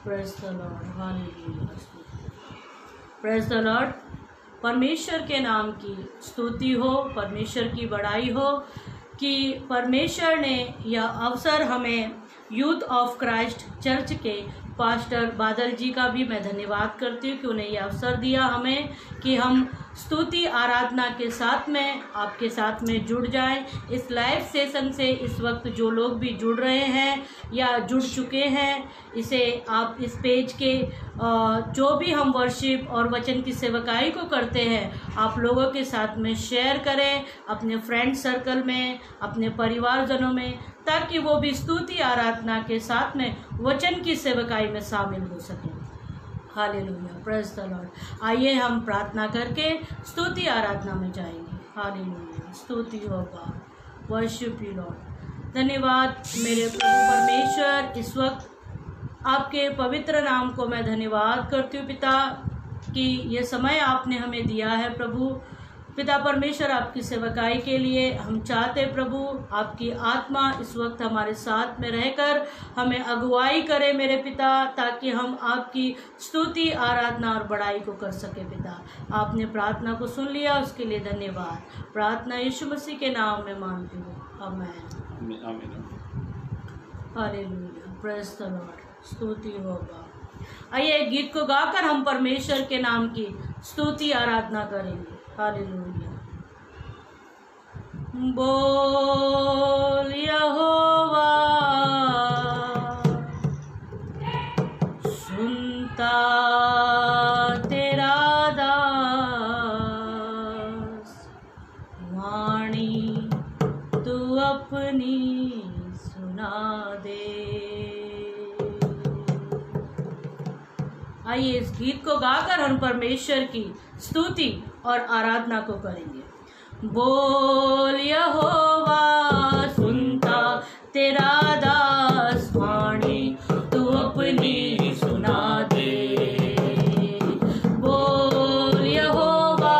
Praise the Lord, hallelujah, praise the Lord. परमेश्वर के नाम की स्तुति हो, परमेश्वर की बड़ाई हो कि परमेश्वर ने यह अवसर हमें यूथ ऑफ क्राइस्ट चर्च के पास्टर बादल जी का भी मैं धन्यवाद करती हूँ कि उन्हें यह अवसर दिया हमें कि हम स्तुति आराधना के साथ में आपके साथ में जुड़ जाएं। इस लाइव सेशन से इस वक्त जो लोग भी जुड़ रहे हैं या जुड़ चुके हैं, इसे आप इस पेज के जो भी हम वर्शिप और वचन की सेवकाई को करते हैं, आप लोगों के साथ में शेयर करें, अपने फ्रेंड सर्कल में, अपने परिवारजनों में, ताकि वो भी स्तुति आराधना के साथ में वचन की सेवकाई में शामिल हो सकें। Hallelujah, praise the Lord. आइए हम प्रार्थना करके स्तुति आराधना में जाएंगे। हालेलुया, स्तुति होगा, वर्शिप यू लॉर्ड। धन्यवाद मेरे प्रभु परमेश्वर, इस वक्त आपके पवित्र नाम को मैं धन्यवाद करती हूँ पिता कि ये समय आपने हमें दिया है प्रभु। पिता परमेश्वर, आपकी सेवकाई के लिए हम चाहते प्रभु आपकी आत्मा इस वक्त हमारे साथ में रहकर हमें अगुवाई करे मेरे पिता, ताकि हम आपकी स्तुति आराधना और बड़ाई को कर सके पिता। आपने प्रार्थना को सुन लिया, उसके लिए धन्यवाद। प्रार्थना यीशु मसीह के नाम में मांगती हूँ, आमीन, आमीन। हालेलुया, प्रेज द लॉर्ड, स्तुति होगा। आइए गीत को गाकर हम परमेश्वर के नाम की स्तुति आराधना करेंगे। हालेलुया। बोल यहोवा, सुनता तेरा दास, वाणी तू अपनी सुना दे। आइए इस गीत को गाकर हम परमेश्वर की स्तुति और आराधना को करेंगे। बोल यहोवा, सुनता तेरा दास, वाणी तू अपनी सुना दे। बोल यहोवा,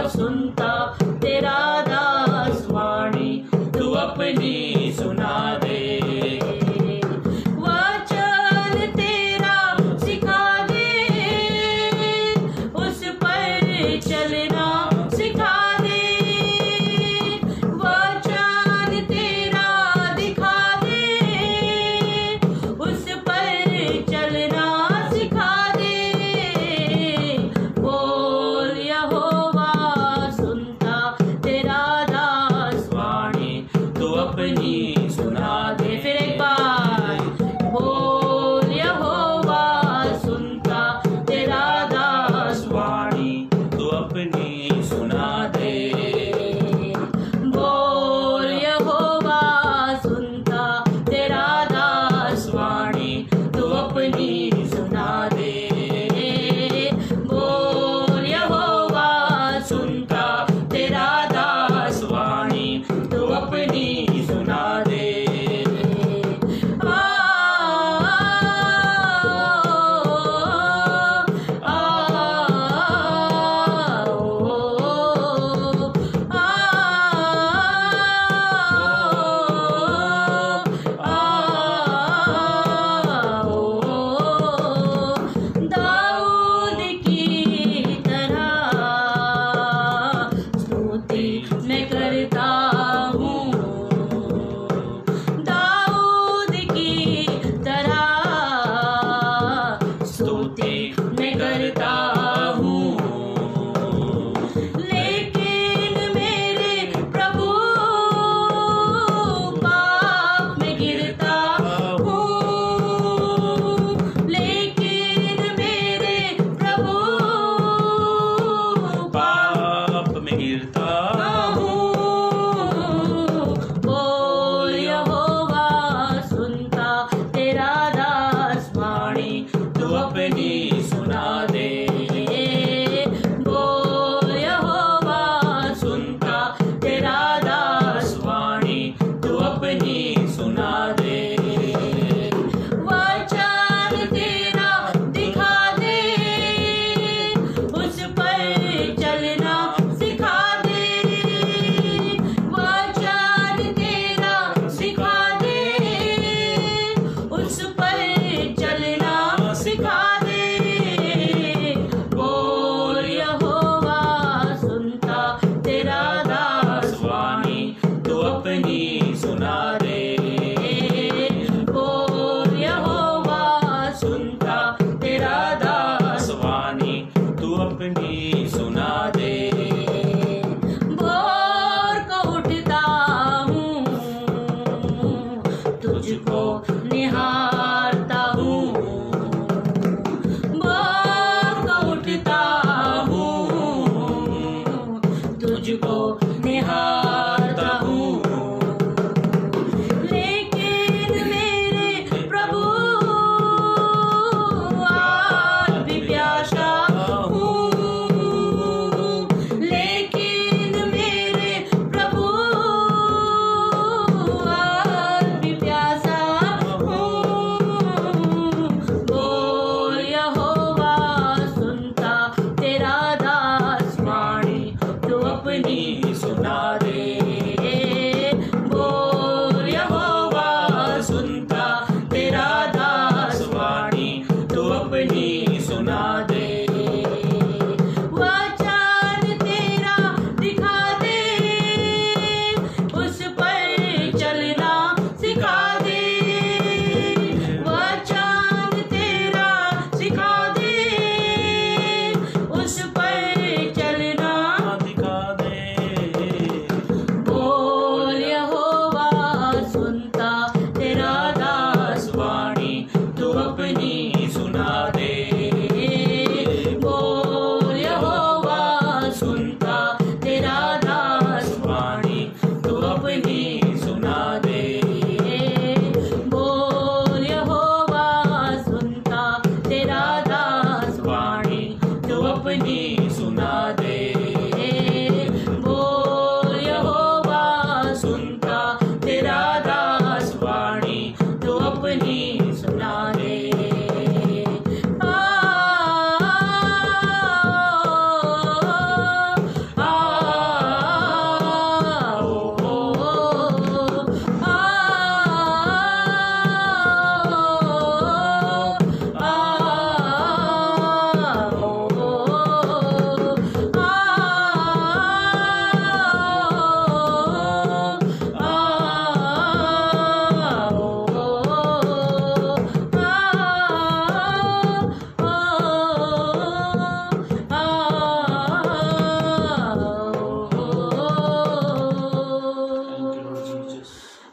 सुनता तेरा दास, वाणी तू अपनी सुना दे। अपनी सुना दे। भोर को उठता हूँ, तुझको निहारता हूँ। भोर को उठता हूँ, तुझको निहारता हूँ। लेकिन मेरे प्रभु आज भी प्यासा हूँ। लेकिन मेरे प्रभु आज भी प्यासा हूँ। बोल यहोवा सुनता तेरा दास वाणी, तू अपनी सुना दे। बोल यहोवा सुनता तेरा दास वाणी, तू अपनी सुना दे। वचन तेरा दिखा दे, उस पर चलना सिखा दे। वचन तेरा सिखा दे, उस पर चलना दिखा दे। बोल यहोवा सुनता तेरा दास वाणी, तू अपनी सुना दे। बोल यहोवा सुनता तेरा दास वाणी, तू अपनी सुना दे। बोल यहोवा सुनता तेरा दास वाणी, तू अपनी सुना दे। बोल यहोवा सुनता तेरा दास वाणी, तू अपनी सुना दे।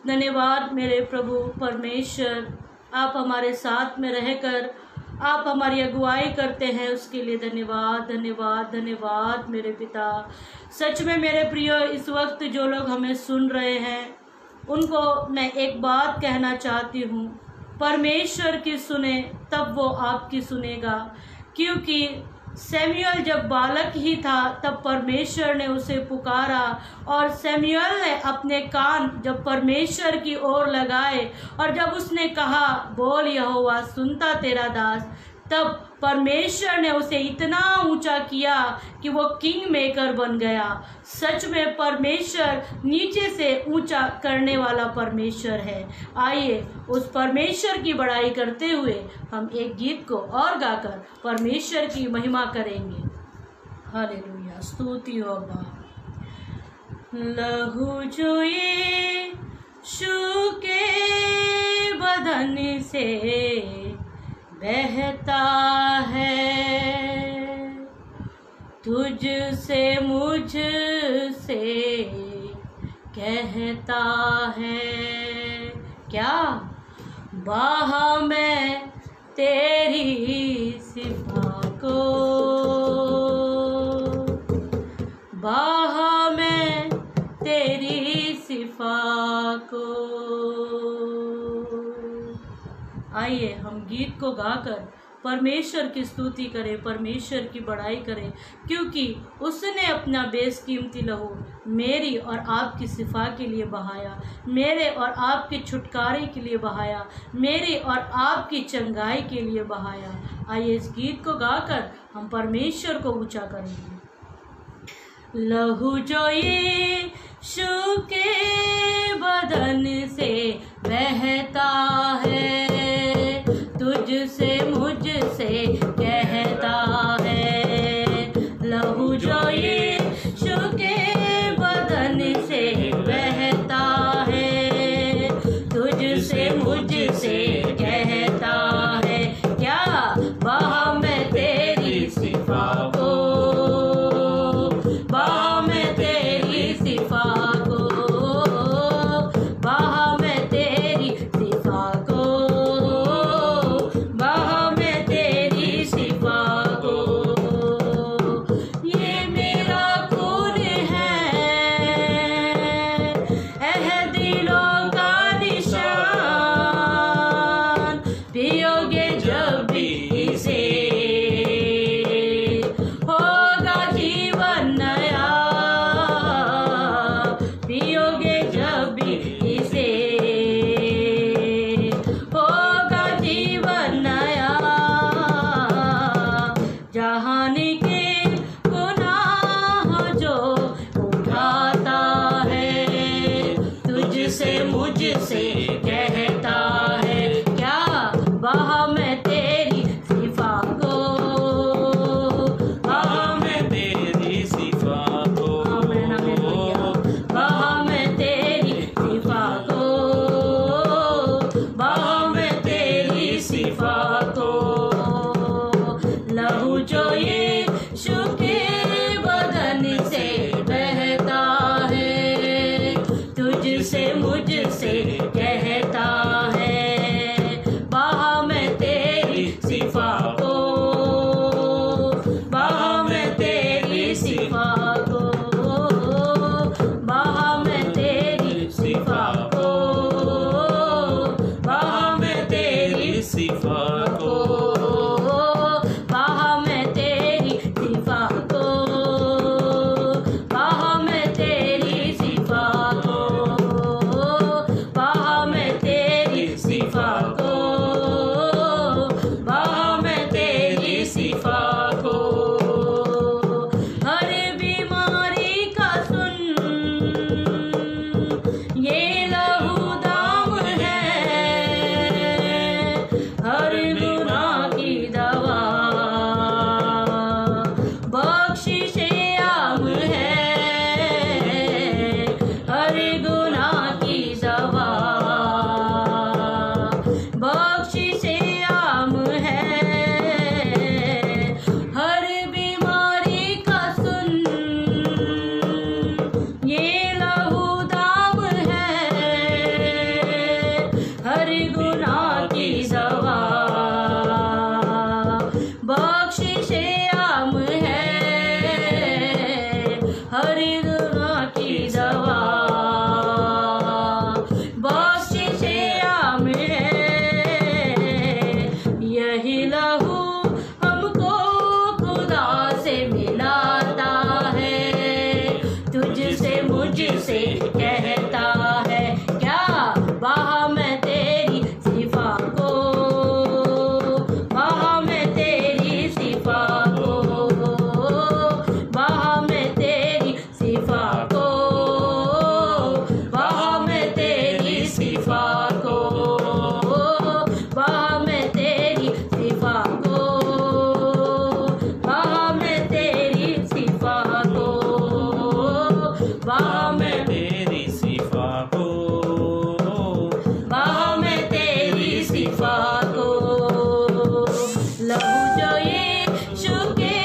धन्यवाद मेरे प्रभु परमेश्वर, आप हमारे साथ में रहकर आप हमारी अगुवाई करते हैं, उसके लिए धन्यवाद धन्यवाद धन्यवाद मेरे पिता। सच में मेरे प्रियो, इस वक्त जो लोग हमें सुन रहे हैं उनको मैं एक बात कहना चाहती हूँ, परमेश्वर की सुने तब वो आपकी सुनेगा। क्योंकि सैमुअल जब बालक ही था तब परमेश्वर ने उसे पुकारा, और सैमुअल ने अपने कान जब परमेश्वर की ओर लगाए और जब उसने कहा बोल यहोवा सुनता तेरा दास, तब परमेश्वर ने उसे इतना ऊंचा किया कि वो किंग मेकर बन गया। सच में परमेश्वर नीचे से ऊंचा करने वाला परमेश्वर है। आइए उस परमेश्वर की बड़ाई करते हुए हम एक गीत को और गाकर परमेश्वर की महिमा करेंगे। हालेलुया, स्तुति हो अब्बा। लहू जो यीशु के बदन से बहता है, तुझ से मुझ से कहता है, क्या बाहा मैं तेरी सिफा को, बाहा मैं तेरी सिफा को। आइए हम गीत को गाकर परमेश्वर की स्तुति करें, परमेश्वर की बड़ाई करें, क्योंकि उसने अपना बेशकीमती लहू मेरी और आपकी सिफा के लिए बहाया, मेरे और आपके छुटकारे के लिए बहाया, मेरे और आपकी चंगाई के लिए बहाया। आइए इस गीत को गाकर हम परमेश्वर को ऊंचा करेंगे। लहू जो यीशु के बदन से बहता है, तुझसे मुझसे कहता है। लहू जो यीशु के बदन से बहता है, तुझसे मुझसे कहता है, क्या बहा मैं तेरी सिफा को, कहता है क्या बहा मैं तेरी सिफा को, बहा मैं तेरी सिफा को, बहा मैं तेरी सिफा को, बहा मैं तेरी सिफा को, बहा मैं तेरी सिफा को, बहा मैं तेरी सिफा को, बहा मैं तेरी सिफा को, बहा मैं तेरी सिफा को। लहू जो यीशु के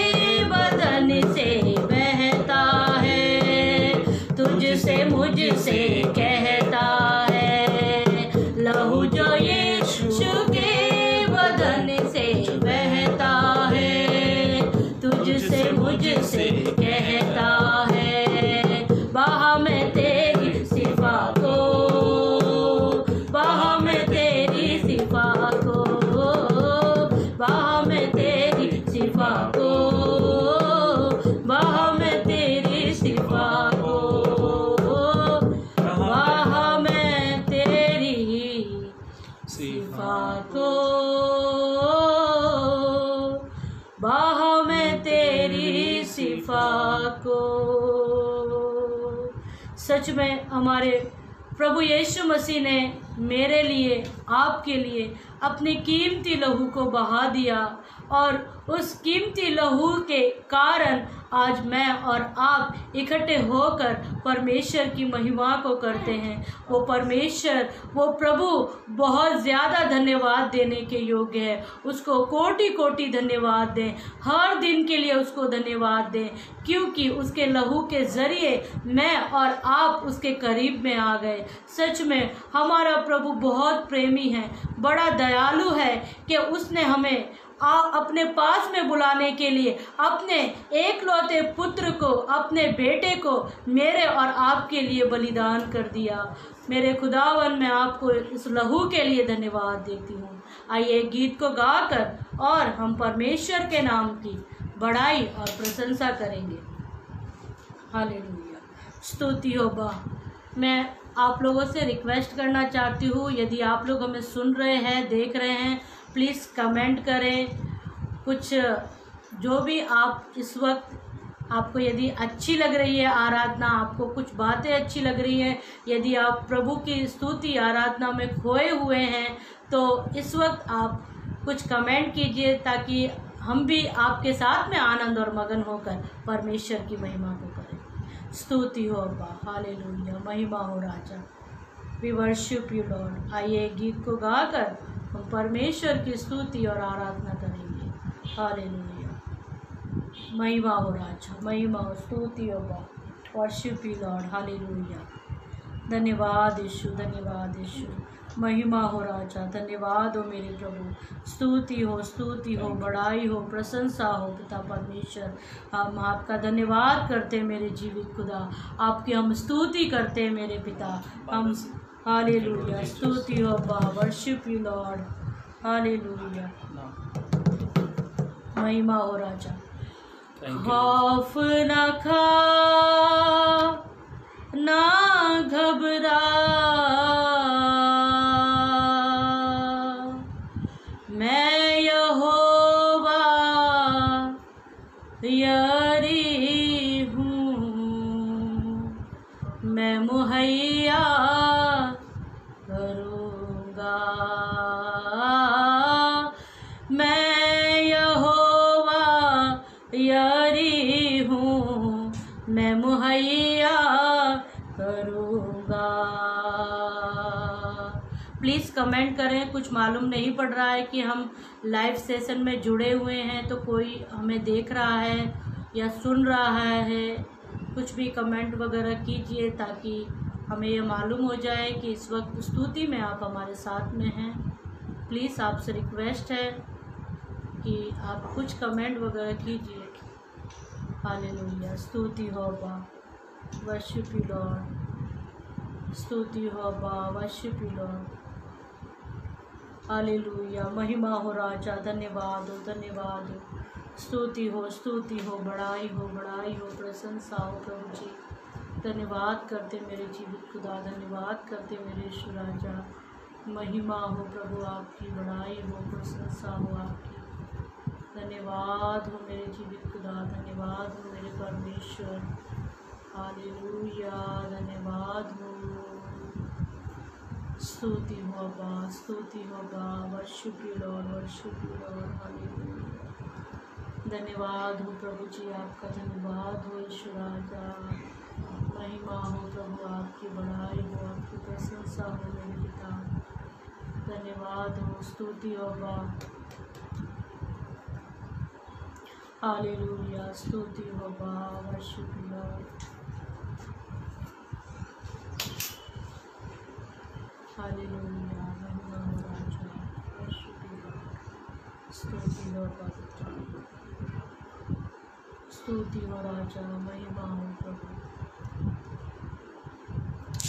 बदन से बहता है, तुझसे मुझसे कहता है। लहू जो यीशु के बदन से बहता है, तुझसे मुझसे कहता है। बहा मैं तेरी सिफा को, बहा मैं तेरी सिफा को, बहा मैं तेरी सिफा को, बहा मैं तेरी सिफा को, बहा मैं तेरी सिफा को, बहा मैं तेरी सिफा को। सच में हमारे प्रभु यीशु मसीह ने मेरे लिए, आपके लिए अपने कीमती लहू को बहा दिया, और उस कीमती लहू के कारण आज मैं और आप इकट्ठे होकर परमेश्वर की महिमा को करते हैं। वो परमेश्वर, वो प्रभु बहुत ज़्यादा धन्यवाद देने के योग्य है। उसको कोटि कोटि धन्यवाद दें, हर दिन के लिए उसको धन्यवाद दें, क्योंकि उसके लहू के ज़रिए मैं और आप उसके करीब में आ गए। सच में हमारा प्रभु बहुत प्रेमी है, बड़ा दयालु है कि उसने हमें अपने पास में बुलाने के लिए अपने एकलौते पुत्र को, अपने बेटे को मेरे और आपके लिए बलिदान कर दिया। मेरे खुदावन, मैं आपको इस लहू के लिए धन्यवाद देती हूँ। आइए गीत को गाकर और हम परमेश्वर के नाम की बड़ाई और प्रशंसा करेंगे। हालेलुया, स्तुति हो बा। मैं आप लोगों से रिक्वेस्ट करना चाहती हूँ, यदि आप लोग हमें सुन रहे हैं, देख रहे हैं, प्लीज़ कमेंट करें। कुछ जो भी आप इस वक्त आपको यदि अच्छी लग रही है आराधना, आपको कुछ बातें अच्छी लग रही हैं, यदि आप प्रभु की स्तुति आराधना में खोए हुए हैं, तो इस वक्त आप कुछ कमेंट कीजिए, ताकि हम भी आपके साथ में आनंद और मगन होकर परमेश्वर की महिमा को करें। स्तुति हो बा, हालेलुया, महिमा हो राजा। We worship you lord. आइए गीत को गाकर हम परमेश्वर की स्तुति और आराधना करेंगे। हालेलुया, महिमा हो राजा, महिमा हो, स्तुति हो बा, वर्शिप यू लॉर्ड। हालेलुया, धन्यवाद यीशु, धन्यवाद यीशु, महिमा हो राजा, धन्यवाद हो मेरे प्रभु। स्तुति हो, बड़ाई हो, प्रशंसा हो पिता परमेश्वर। हम आपका धन्यवाद करते हैं मेरे जीवित खुदा, आपकी हम स्तुति करते हैं मेरे पिता। हम हालेलुया, स्तुति हो बा, वर्शिप यू लॉर्ड। हालेलुया, महिमा हो राजा। खौफ न खा ना घबरा, मैं यहोवा यारी हूँ, मैं मुहैया करूँगा, मैं यहोवा यारी हूँ, मैं मुहैया करूँगा। प्लीज़ कमेंट करें। कुछ मालूम नहीं पड़ रहा है कि हम लाइव सेशन में जुड़े हुए हैं, तो कोई हमें देख रहा है या सुन रहा है। कुछ भी कमेंट वगैरह कीजिए, ताकि हमें ये मालूम हो जाए कि इस वक्त स्तुति में आप हमारे साथ में हैं। प्लीज़ आपसे रिक्वेस्ट है कि आप कुछ कमेंट वगैरह कीजिए। हालेलुया, स्तुति हो बा, वर्शिप यू लॉर्ड, स्तुति हो बा, वर्शिप यू लॉर्ड। हालेलुया, महिमा हो राजा, धन्यवाद हो, धन्यवाद हो, स्तुति हो, बड़ाई हो, प्रशंसा हो प्रभु जी। धन्यवाद करते मेरे जीवित खुदा, धन्यवाद करते मेरे यीशु राजा। महिमा हो प्रभु आपकी, बड़ाई हो, प्रशंसा हो आपकी। धन्यवाद हो मेरे जीवित खुदा, धन्यवाद हो मेरे परमेश्वर। हालेलुया, धन्यवाद हो, स्तुति हो अब्बा, स्तुति हो अब्बा। Worship you Lord, worship you Lord. Hallelujah, धन्यवाद हो प्रभु जी आपका, धन्यवाद हो यीशु राजा। महिमा हो प्रभु आपकी, बड़ाई हो, आपकी प्रशंसा हो मेरे पिता। धन्यवाद हो, स्तुति हो अब्बा। हालेलुया, स्तुति हो अब्बा, वर्शिप यू लॉर्ड। हालेलुया, महिमा हो राजा, वर्शिप यू लॉर्ड। स्तुति हो अब्बा, स्तुति हो राजा, महिमा हो प्रभु,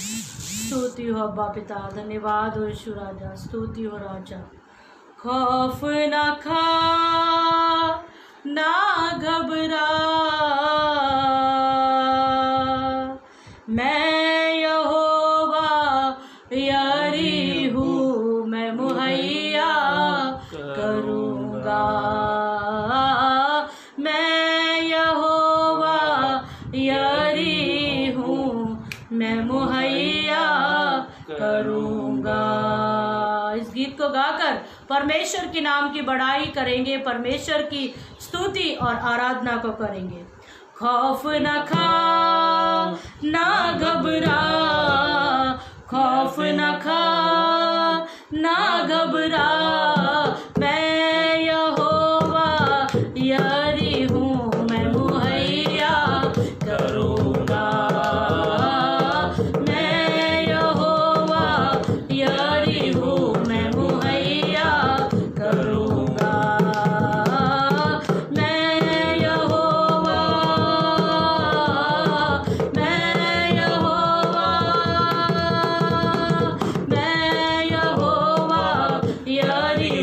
स्तुति हो अब्बा पिता। धन्यवाद हो यीशु राजा, स्तुति हो राजा। खौफ न खा ना घबरा, मैं यहोवा यारी हूँ, मैं मुहैया करूँगा। मैं यहोवा यारी हूँ, मैं मुहैया करूँगा। इस गीत को गाकर परमेश्वर के नाम की बड़ाई करेंगे, परमेश्वर की स्तुति और आराधना को करेंगे। खौफ न खा ना घबरा, खौफ न खा ना घबरा, मैं यहोवा यारी हूँ, मैं मुहैया करूँगा। मैं यहोवा यारी हूँ, मैं मुहैया करूँगा। मैं यहोवा यारी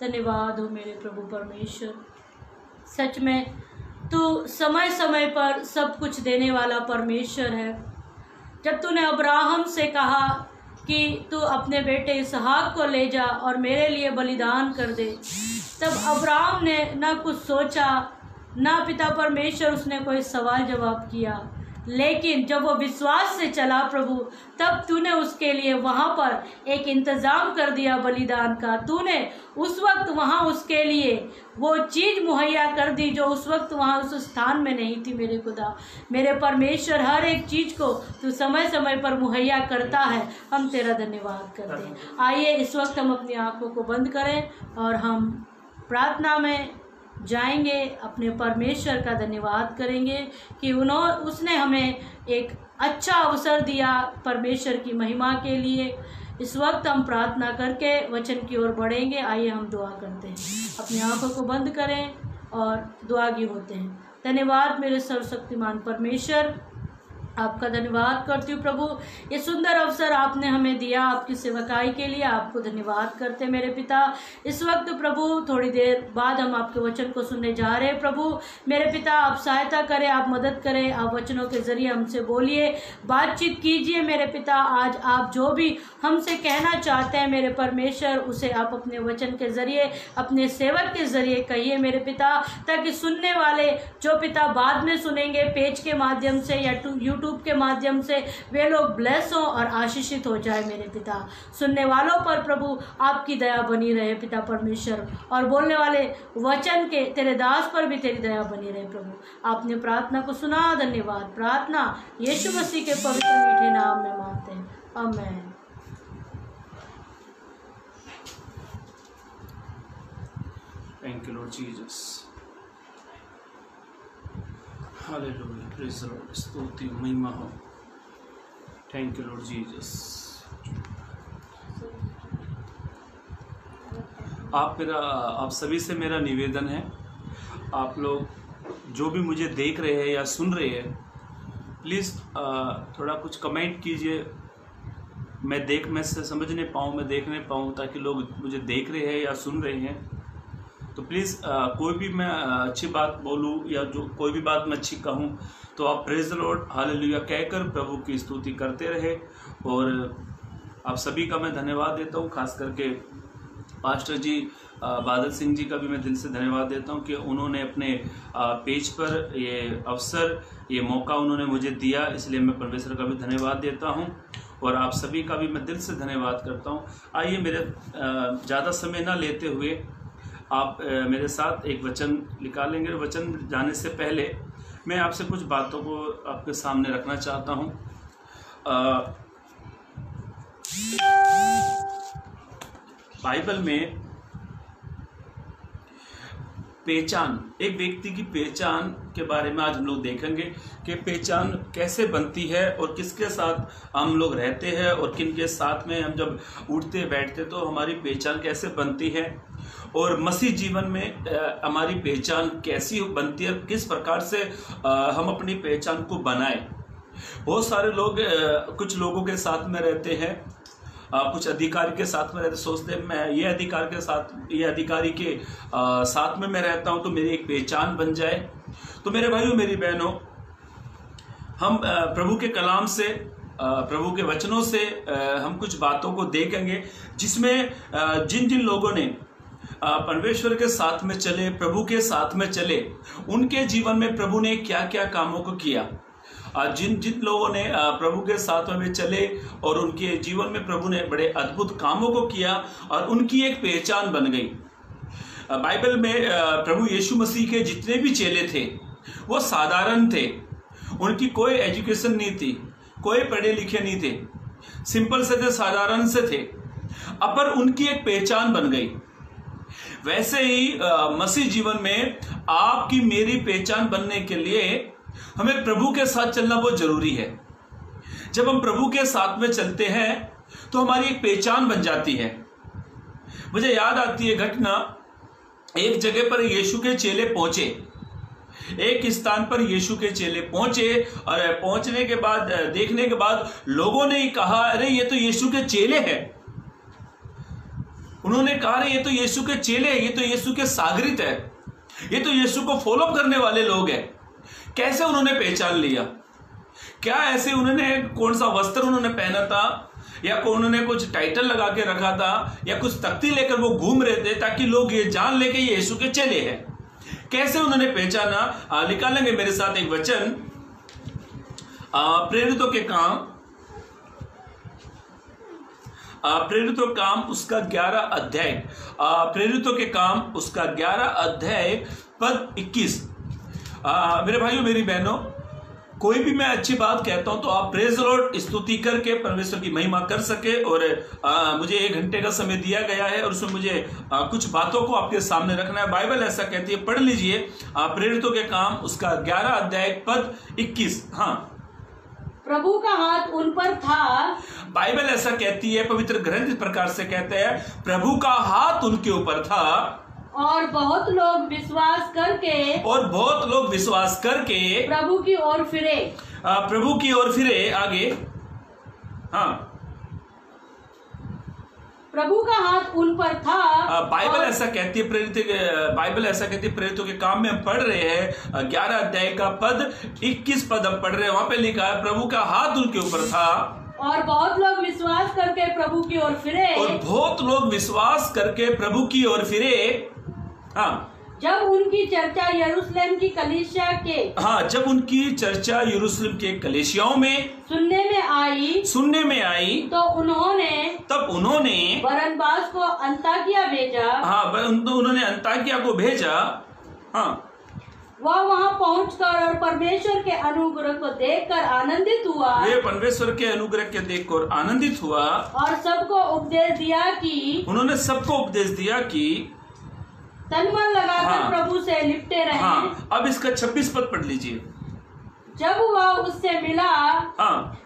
धन्यवाद हो मेरे प्रभु परमेश्वर। सच में तू समय समय पर सब कुछ देने वाला परमेश्वर है। जब तूने अब्राहम से कहा कि तू अपने बेटे इसहाक को ले जा और मेरे लिए बलिदान कर दे, तब अब्राहम ने ना कुछ सोचा, ना पिता परमेश्वर उसने कोई सवाल जवाब किया, लेकिन जब वो विश्वास से चला प्रभु, तब तूने उसके लिए वहाँ पर एक इंतज़ाम कर दिया बलिदान का। तूने उस वक्त वहाँ उसके लिए वो चीज़ मुहैया कर दी जो उस वक्त वहाँ उस स्थान में नहीं थी। मेरे खुदा, मेरे परमेश्वर, हर एक चीज़ को तू समय समय पर मुहैया करता है। हम तेरा धन्यवाद करते हैं। आइए इस वक्त हम अपनी आँखों को बंद करें और हम प्रार्थना में जाएंगे, अपने परमेश्वर का धन्यवाद करेंगे कि उसने हमें एक अच्छा अवसर दिया परमेश्वर की महिमा के लिए। इस वक्त हम प्रार्थना करके वचन की ओर बढ़ेंगे। आइए हम दुआ करते हैं, अपनी आंखों को बंद करें और दुआगी होते हैं। धन्यवाद मेरे सर्वशक्तिमान परमेश्वर, आपका धन्यवाद करती हूँ प्रभु, ये सुंदर अवसर आपने हमें दिया आपकी सेवकाई के लिए। आपको धन्यवाद करते मेरे पिता। इस वक्त प्रभु थोड़ी देर बाद हम आपके वचन को सुनने जा रहे हैं। प्रभु मेरे पिता, आप सहायता करें, आप मदद करें, आप वचनों के जरिए हमसे बोलिए, बातचीत कीजिए मेरे पिता। आज आप जो भी हमसे कहना चाहते हैं मेरे परमेश्वर, उसे आप अपने वचन के जरिए, अपने सेवक के जरिए कहिए मेरे पिता, ताकि सुनने वाले जो पिता बाद में सुनेंगे पेज के माध्यम से या यूट्यूब के माध्यम से, वे लोग ब्लेस हो और आशीषित हो जाए मेरे पिता। सुनने वालों पर प्रभु आपकी दया बनी रहे पिता परमेश्वर, और बोलने वाले वचन के तेरे दास पर भी तेरी दया बनी रहे प्रभु। आपने प्रार्थना को सुना, धन्यवाद। प्रार्थना यीशु मसीह के पवित्र मीठे नाम में मांगते हैं, आमीन। Thank you, Lord Jesus. Hallelujah. Praise the Lord. स्तुति महिमा हो। Thank you, Lord Jesus. आप सभी से मेरा निवेदन है, आप लोग जो भी मुझे देख रहे हैं या सुन रहे हैं, प्लीज़ थोड़ा कुछ कमेंट कीजिए। मैं समझने पाऊँ, मैं देखने पाऊँ, ताकि लोग मुझे देख रहे हैं या सुन रहे हैं। तो प्लीज़ कोई भी मैं अच्छी बात बोलूँ या जो कोई भी बात मैं अच्छी कहूँ, तो आप प्रेज द लॉर्ड हालेलुया कहकर प्रभु की स्तुति करते रहे। और आप सभी का मैं धन्यवाद देता हूँ, खास करके पास्टर जी बादल सिंह जी का भी मैं दिल से धन्यवाद देता हूँ कि उन्होंने अपने पेज पर ये अवसर, ये मौका उन्होंने मुझे दिया, इसलिए मैं परमेश्वर का भी धन्यवाद देता हूँ। और आप सभी का भी मैं दिल से धन्यवाद करता हूँ। आइए मेरे ज़्यादा समय ना लेते हुए आप मेरे साथ एक वचन निकालेंगे। वचन जाने से पहले मैं आपसे कुछ बातों को आपके सामने रखना चाहता हूँ। बाइबल में पहचान, एक व्यक्ति की पहचान के बारे में आज हम लोग देखेंगे कि पहचान कैसे बनती है और किसके साथ हम लोग रहते हैं और किन के साथ में हम जब उठते बैठते तो हमारी पहचान कैसे बनती है, और मसीह जीवन में हमारी पहचान कैसी बनती है, किस प्रकार से हम अपनी पहचान को बनाएं। बहुत सारे लोग कुछ लोगों के साथ में रहते हैं, कुछ अधिकारी के साथ में रहते, सोचते हैं मैं ये अधिकारी के साथ में मैं रहता हूं तो मेरी एक पहचान बन जाए। तो मेरे भाइयों मेरी बहनों, हम प्रभु के कलाम से, प्रभु के वचनों से हम कुछ बातों को देखेंगे जिसमें जिन जिन लोगों ने परमेश्वर के साथ में चले, प्रभु के साथ में चले, उनके जीवन में प्रभु ने क्या क्या कामों को किया। जिन जिन लोगों ने प्रभु के साथ में चले और उनके जीवन में प्रभु ने बड़े अद्भुत कामों को किया और उनकी एक पहचान बन गई। बाइबल में प्रभु यीशु मसीह के जितने भी चेले थे वो साधारण थे, उनकी कोई एजुकेशन नहीं थी, कोई पढ़े लिखे नहीं थे, सिंपल से थे, साधारण से थे, पर उनकी एक पहचान बन गई। वैसे ही मसीह जीवन में आपकी मेरी पहचान बनने के लिए हमें प्रभु के साथ चलना बहुत जरूरी है। जब हम प्रभु के साथ में चलते हैं तो हमारी एक पहचान बन जाती है। मुझे याद आती है घटना, एक जगह पर यीशु के चेले पहुंचे, एक स्थान पर यीशु के चेले पहुंचे और पहुंचने के बाद, देखने के बाद लोगों ने कहा, अरे ये तो यीशु के चेले हैं। उन्होंने कहा ये तो यीशु के चेले हैं, ये तो यीशु के सागरित है, ये तो यीशु को फॉलो करने वाले लोग हैं। कैसे उन्होंने पहचान लिया? क्या ऐसे उन्होंने कौन सा वस्त्र उन्होंने पहना था, या उन्होंने कुछ टाइटल लगा के रखा था, या कुछ तख्ती लेकर वो घूम रहे थे ताकि लोग ये जान ले कि ये यीशु के चेले हैं? कैसे उन्होंने पहचाना? निकालेंगे मेरे साथ एक वचन, प्रेरितों के काम, प्रेरितों के काम उसका 11 अध्याय, प्रेरितों के काम उसका 11 अध्याय पद 21। मेरे भाइयों मेरी बहनों, कोई भी मैं अच्छी बात कहता हूं तो आप प्रेज द लॉर्ड स्तुति करके परमेश्वर की महिमा कर सके। और मुझे 1 घंटे का समय दिया गया है और उसमें मुझे कुछ बातों को आपके सामने रखना है। बाइबल ऐसा कहती है, पढ़ लीजिए प्रेरितों के काम उसका 11 अध्याय पद 21। हाँ, प्रभु का हाथ उन पर था। बाइबल ऐसा कहती है, पवित्र ग्रंथ इस प्रकार से कहते हैं, प्रभु का हाथ उनके ऊपर था और बहुत लोग विश्वास करके प्रभु की ओर फिरे। प्रभु की ओर फिरे। आगे, हाँ, प्रभु का हाथ उन पर था। बाइबल ऐसा कहती है, बाइबल ऐसा कहती है, प्रेरितों के काम में हम पढ़ रहे हैं 11 अध्याय का पद 21 पद हम पढ़ रहे हैं। वहां पे लिखा है प्रभु का हाथ उनके ऊपर था और बहुत लोग विश्वास करके प्रभु की ओर फिरे। और बहुत लोग विश्वास करके प्रभु की ओर फिरे। हाँ, जब उनकी चर्चा यरूशलेम की कलीसिया के, हाँ, जब उनकी चर्चा यरूशलेम के कलीसियाओं में सुनने में आई तो तब उन्होंने बरनबास को अंताकिया भेजा। हाँ, उन्होंने अंताकिया को भेजा। हाँ, वह वहां पहुंचकर और परमेश्वर के अनुग्रह को देखकर आनंदित हुआ। वे परमेश्वर के अनुग्रह के देखकर आनंदित हुआ और सबको उपदेश दिया कि, उन्होंने सबको उपदेश दिया कि तन मन लगाकर प्रभु से लिपटे रहे। हाँ, अब इसका 26 पद पढ़ लीजिए। जब वह उससे मिला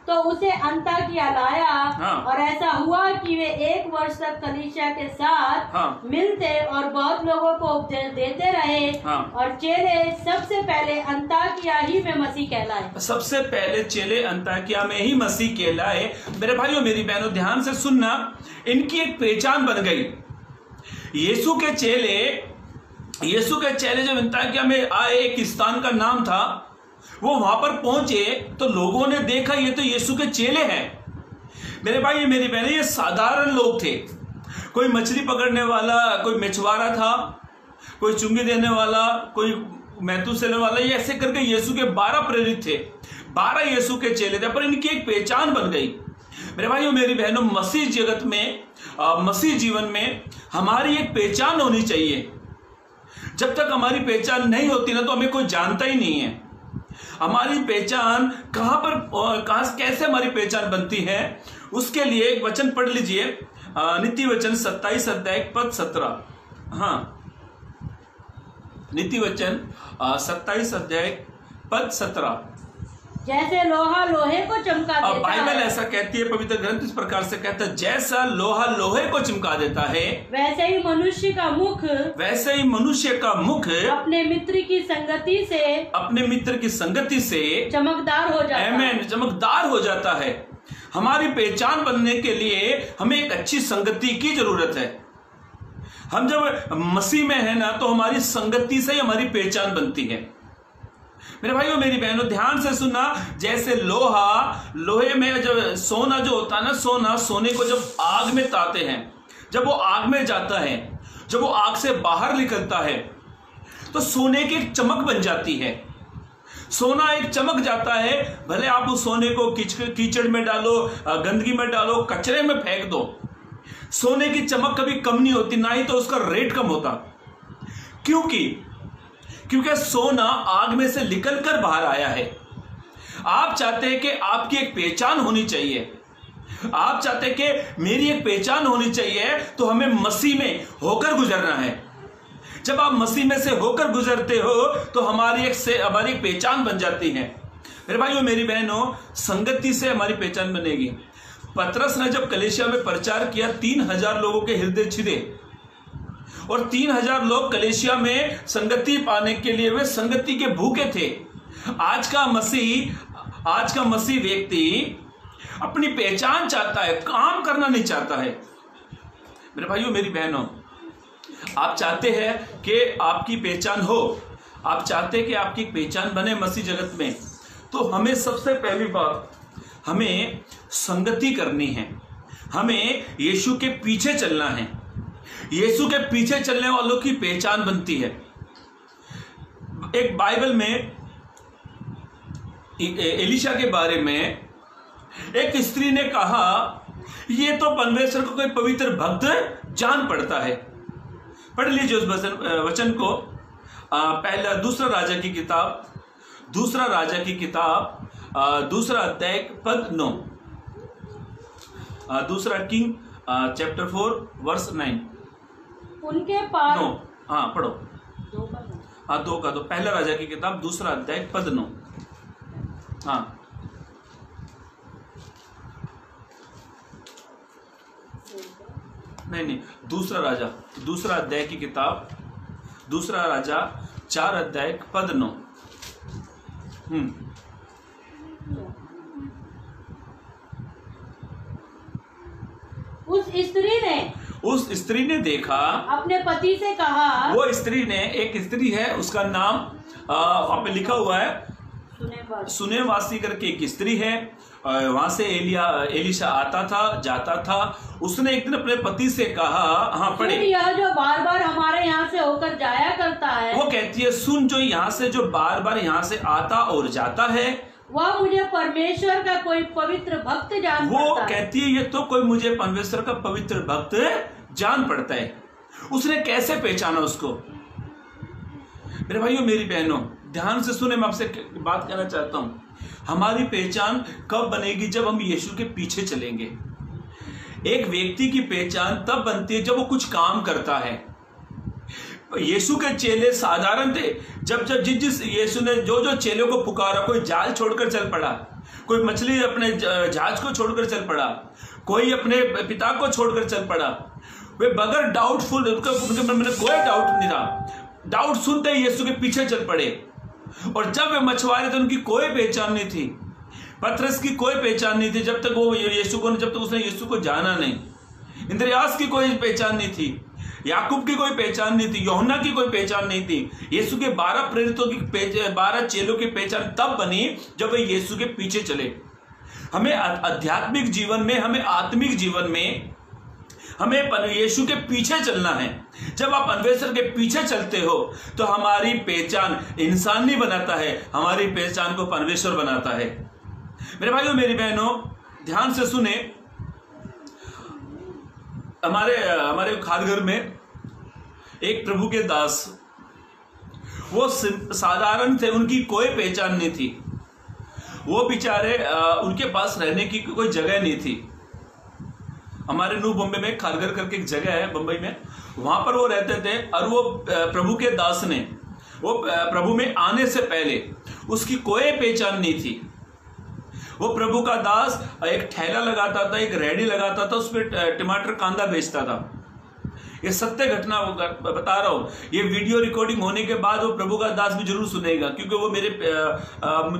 तो उसे अंताकिया लाया और ऐसा हुआ कि वे 1 वर्ष तक कलीसिया के साथ मिलते और बहुत लोगों को उपदेश देते रहे। और चेले सबसे पहले अंताकिया ही में मसीह कहलाए। सबसे पहले चेले अंताकिया में ही मसीह कहलाए। मेरे भाइयों मेरी बहनों, ध्यान से सुनना, इनकी एक पहचान बन गई। यीशु के चेले जब अंताकिया में आए, एक स्थान का नाम था, वो वहां पर पहुंचे तो लोगों ने देखा ये तो यीशु के चेले हैं। मेरे भाई मेरी बहनें, ये साधारण लोग थे। कोई मछली पकड़ने वाला, कोई मछुआरा था, कोई चुंगी देने वाला, कोई मैतू सेने वाला, ये ऐसे करके यीशु के 12 प्रेरित थे, 12 यीशु के चेले थे। पर इनकी एक पहचान बन गई। मेरे भाइयों मेरी बहनों, मसीह जगत में, मसीह जीवन में हमारी एक पहचान होनी चाहिए। जब तक हमारी पहचान नहीं होती ना, तो हमें कोई जानता ही नहीं है। हमारी पहचान कैसे हमारी पहचान बनती है, उसके लिए एक वचन पढ़ लीजिए, नीति वचन 27 अध्याय पद 17। हाँ, नीति वचन 27 अध्याय पद 17। जैसे लोहा लोहे को चमका देता है। बाइबल ऐसा कहती है, पवित्र ग्रंथ इस प्रकार से कहता है, जैसा लोहा लोहे को चमका देता है, वैसे ही मनुष्य का मुख अपने मित्र की संगति से चमकदार हो जाता है। आमीन, चमकदार हो जाता है। हमारी पहचान बनने के लिए हमें एक अच्छी संगति की जरूरत है। हम जब मसीह में है ना, तो हमारी संगति से ही हमारी पहचान बनती है। मेरे भाइयों मेरी बहनों, ध्यान से सुनना, जैसे लोहे में जब सोना जो होता है ना, सोने को जब आग में ताते हैं, जब वो आग में जाता है, जब वो आग से बाहर निकलता है, तो सोने की एक चमक बन जाती है। सोना एक चमक जाता है। भले आप उस सोने को कीचड़ में डालो, गंदगी में डालो, कचरे में फेंक दो, सोने की चमक कभी कम नहीं होती, ना ही तो उसका रेट कम होता। क्योंकि सोना आग में से निकल कर बाहर आया है। आप चाहते हैं कि आपकी एक पहचान होनी चाहिए, आप चाहते हैं कि मेरी एक पहचान होनी चाहिए, तो हमें मसीह में होकर गुजरना है। जब आप मसीह में से होकर गुजरते हो तो हमारी एक पहचान बन जाती है। मेरे भाइयों मेरी बहनों, संगति से हमारी पहचान बनेगी। पतरस ने जब कलीसिया में प्रचार किया, 3000 लोगों के हृदय छिदे और 3000 लोग कलीसिया में संगति पाने के लिए वे संगति के भूखे थे। आज का मसीह व्यक्ति अपनी पहचान चाहता है, काम करना नहीं चाहता है। मेरे भाइयों मेरी बहनों, आप चाहते हैं कि आपकी पहचान हो, आप चाहते हैं कि आपकी पहचान बने मसीह जगत में, तो हमें सबसे पहली बात हमें संगति करनी है, हमें यीशु के पीछे चलना है। यीशु के पीछे चलने वालों की पहचान बनती है। एक बाइबल में एलिशा के बारे में एक स्त्री ने कहा, ये तो परमेश्वर को कोई पवित्र भक्त जान पड़ता है। पढ़ लीजिए उस वचन को। पहला दूसरा राजा की किताब दूसरा अध्याय पद 9, दूसरा किंग चैप्टर 4 वर्स 9। उनके पास 9, हाँ पढ़ो, 2 का 2, पहला राजा की किताब दूसरा अध्याय पद 9। हाँ नहीं, दूसरा राजा दूसरा अध्याय की किताब दूसरा राजा 4 अध्याय पद 9। उस स्त्री ने देखा, अपने पति से कहा, वो स्त्री ने, एक स्त्री है, उसका नाम वहां पे लिखा हुआ है सुनेवासी करके एक स्त्री है। वहां से एलिशा आता था जाता था। उसने एक दिन अपने पति से कहा, हाँ पढ़े, यह जो बार बार हमारे यहाँ से होकर जाया करता है, वो कहती है, सुन, जो यहाँ से जो बार बार यहाँ से आता और जाता है, वह मुझे परमेश्वर का कोई पवित्र भक्त जान पड़ता है। वो कहती है, ये तो कोई मुझे परमेश्वर का पवित्र भक्त जान पड़ता है। उसने कैसे पहचाना उसको? मेरे भाइयों मेरी बहनों, ध्यान से सुने, मैं आपसे बात कहना चाहता हूं। हमारी पहचान कब बनेगी? जब हम यीशु के पीछे चलेंगे। एक व्यक्ति की पहचान तब बनती है जब वो कुछ काम करता है। यीशु के चेले साधारण थे। जब जिस यीशु ने जो चेलों को पुकारा, कोई जाल छोड़कर चल पड़ा, कोई मछली अपने जहाज को छोड़कर चल पड़ा, कोई अपने पिता को छोड़कर चल पड़ा। वे बगैर डाउटफुल, उनके मन में कोई डाउट नहीं था, डाउट सुनते ही यीशु के पीछे चल पड़े। और जब वे मछुआरे थे, उनकी कोई पहचान नहीं थी। पतरस की कोई पहचान नहीं थी जब तक उसने यीशु को जाना नहीं। इंद्रियास की कोई पहचान नहीं थी, याकूब की कोई पहचान नहीं थी, यूहन्ना की कोई पहचान नहीं थी। यीशु के 12 प्रेरितों की 12 चेलों की पहचान तब बनी जब वे यीशु के पीछे चले। हमें आध्यात्मिक जीवन में, हमें आत्मिक जीवन में, हमें यीशु के पीछे चलना है। जब आप परमेश्वर के पीछे चलते हो तो हमारी पहचान इंसान नहीं बनाता है, हमारी पहचान को परमेश्वर बनाता है। मेरे भाइयों मेरी बहनों, ध्यान से सुने। हमारे खादघर में एक प्रभु के दास, वो साधारण थे, उनकी कोई पहचान नहीं थी। वो बेचारे, उनके पास रहने की कोई जगह नहीं थी। हमारे न्यू बॉम्बे में खादघर करके एक जगह है बंबई में, वहां पर वो रहते थे। और वो प्रभु के दास ने, वो प्रभु में आने से पहले उसकी कोई पहचान नहीं थी। वो प्रभु का दास एक ठेला लगाता था, एक रेहड़ी लगाता था, उसमें टमाटर कांदा बेचता था। ये सत्य घटना बता रहा हूं। ये वीडियो रिकॉर्डिंग होने के बाद वो प्रभु का दास भी जरूर सुनेगा, क्योंकि वो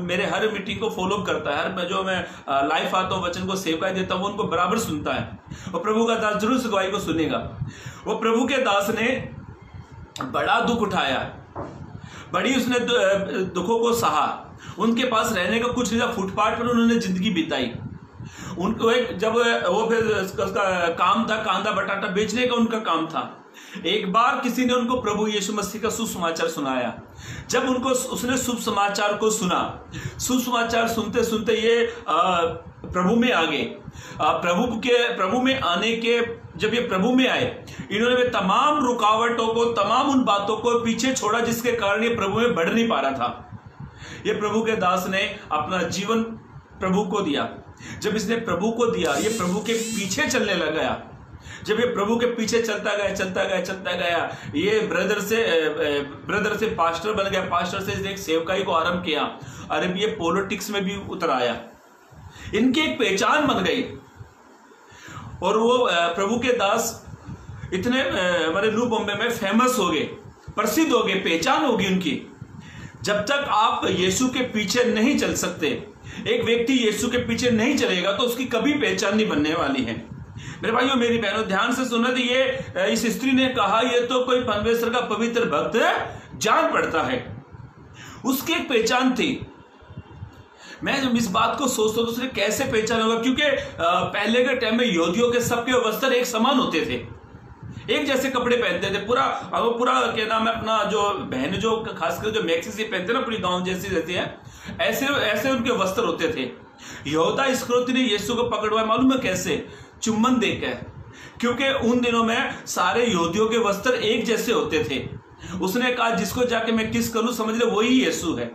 मेरे हर मीटिंग को फॉलो करता है। हर जो मैं लाइव आता हूँ, वचन को सेवकाई देता हूँ, वो उनको बराबर सुनता है। और प्रभु का दास जरूर गवाही को सुनेगा। वो प्रभु के दास ने बड़ा दुख उठाया, बड़ी उसने दुखों को सहा। उनके पास रहने का कुछ नहीं था, फुटपाथ पर उन्होंने जिंदगी बिताई। उनको जब वो फिर उसका काम था, कांदा बटाटा बेचने का उनका काम था। एक बार किसी ने उनको प्रभु यीशु मसीह का सुसमाचार सुनाया। जब उसने शुभ समाचार को सुना, सुसमाचार सुनते सुनते ये प्रभु में आ गए। प्रभु में आने के, जब ये प्रभु में आए, इन्होंने वे तमाम रुकावटों को, तमाम उन बातों को पीछे छोड़ा जिसके कारण ये प्रभु में बढ़ नहीं पा रहा था। ये प्रभु के दास ने अपना जीवन प्रभु को दिया। जब इसने प्रभु को दिया, ये प्रभु के पीछे चलने लग गया। जब ये प्रभु के पीछे चलता गया, ये ब्रदर से पास्टर बन गया, पास्टर से इसने एक सेवकाई को आरंभ किया, और ये पॉलिटिक्स में भी उतर आया। इनकी एक पहचान बन गई। और वो प्रभु के दास इतने हमारे न्यू बॉम्बे में फेमस हो गए, प्रसिद्ध हो गए, पहचान होगी उनकी। जब तक आप यीशु के पीछे नहीं चल सकते, एक व्यक्ति यीशु के पीछे नहीं चलेगा, तो उसकी कभी पहचान नहीं बनने वाली है। मेरे भाइयों मेरी बहनों ध्यान से सुनना, ये इस स्त्री ने कहा ये तो कोई परमेश्वर का पवित्र भक्त जान पड़ता है। उसकी एक पहचान थी। मैं जब इस बात को सोचता हूं तो कैसे पहचान होगा, क्योंकि पहले के टाइम में यहूदियों के सबके वस्त्र एक समान होते थे, एक जैसे कपड़े पहनते थे। पूरा क्या नाम है अपना, जो बहन जो खासकर जो मैक्सी से पहनते ना, पूरी गांव जैसी रहती है, ऐसे ऐसे उनके वस्त्र होते थे। यहूदा इस्करियोती ने यीशु को पकड़वाया, मालूम है कैसे? चुम्बन देकर, क्योंकि उन दिनों में सारे यहूदियों के वस्त्र एक जैसे होते थे। उसने कहा जिसको जाके मैं किस करूं, समझ ले वही यीशु है।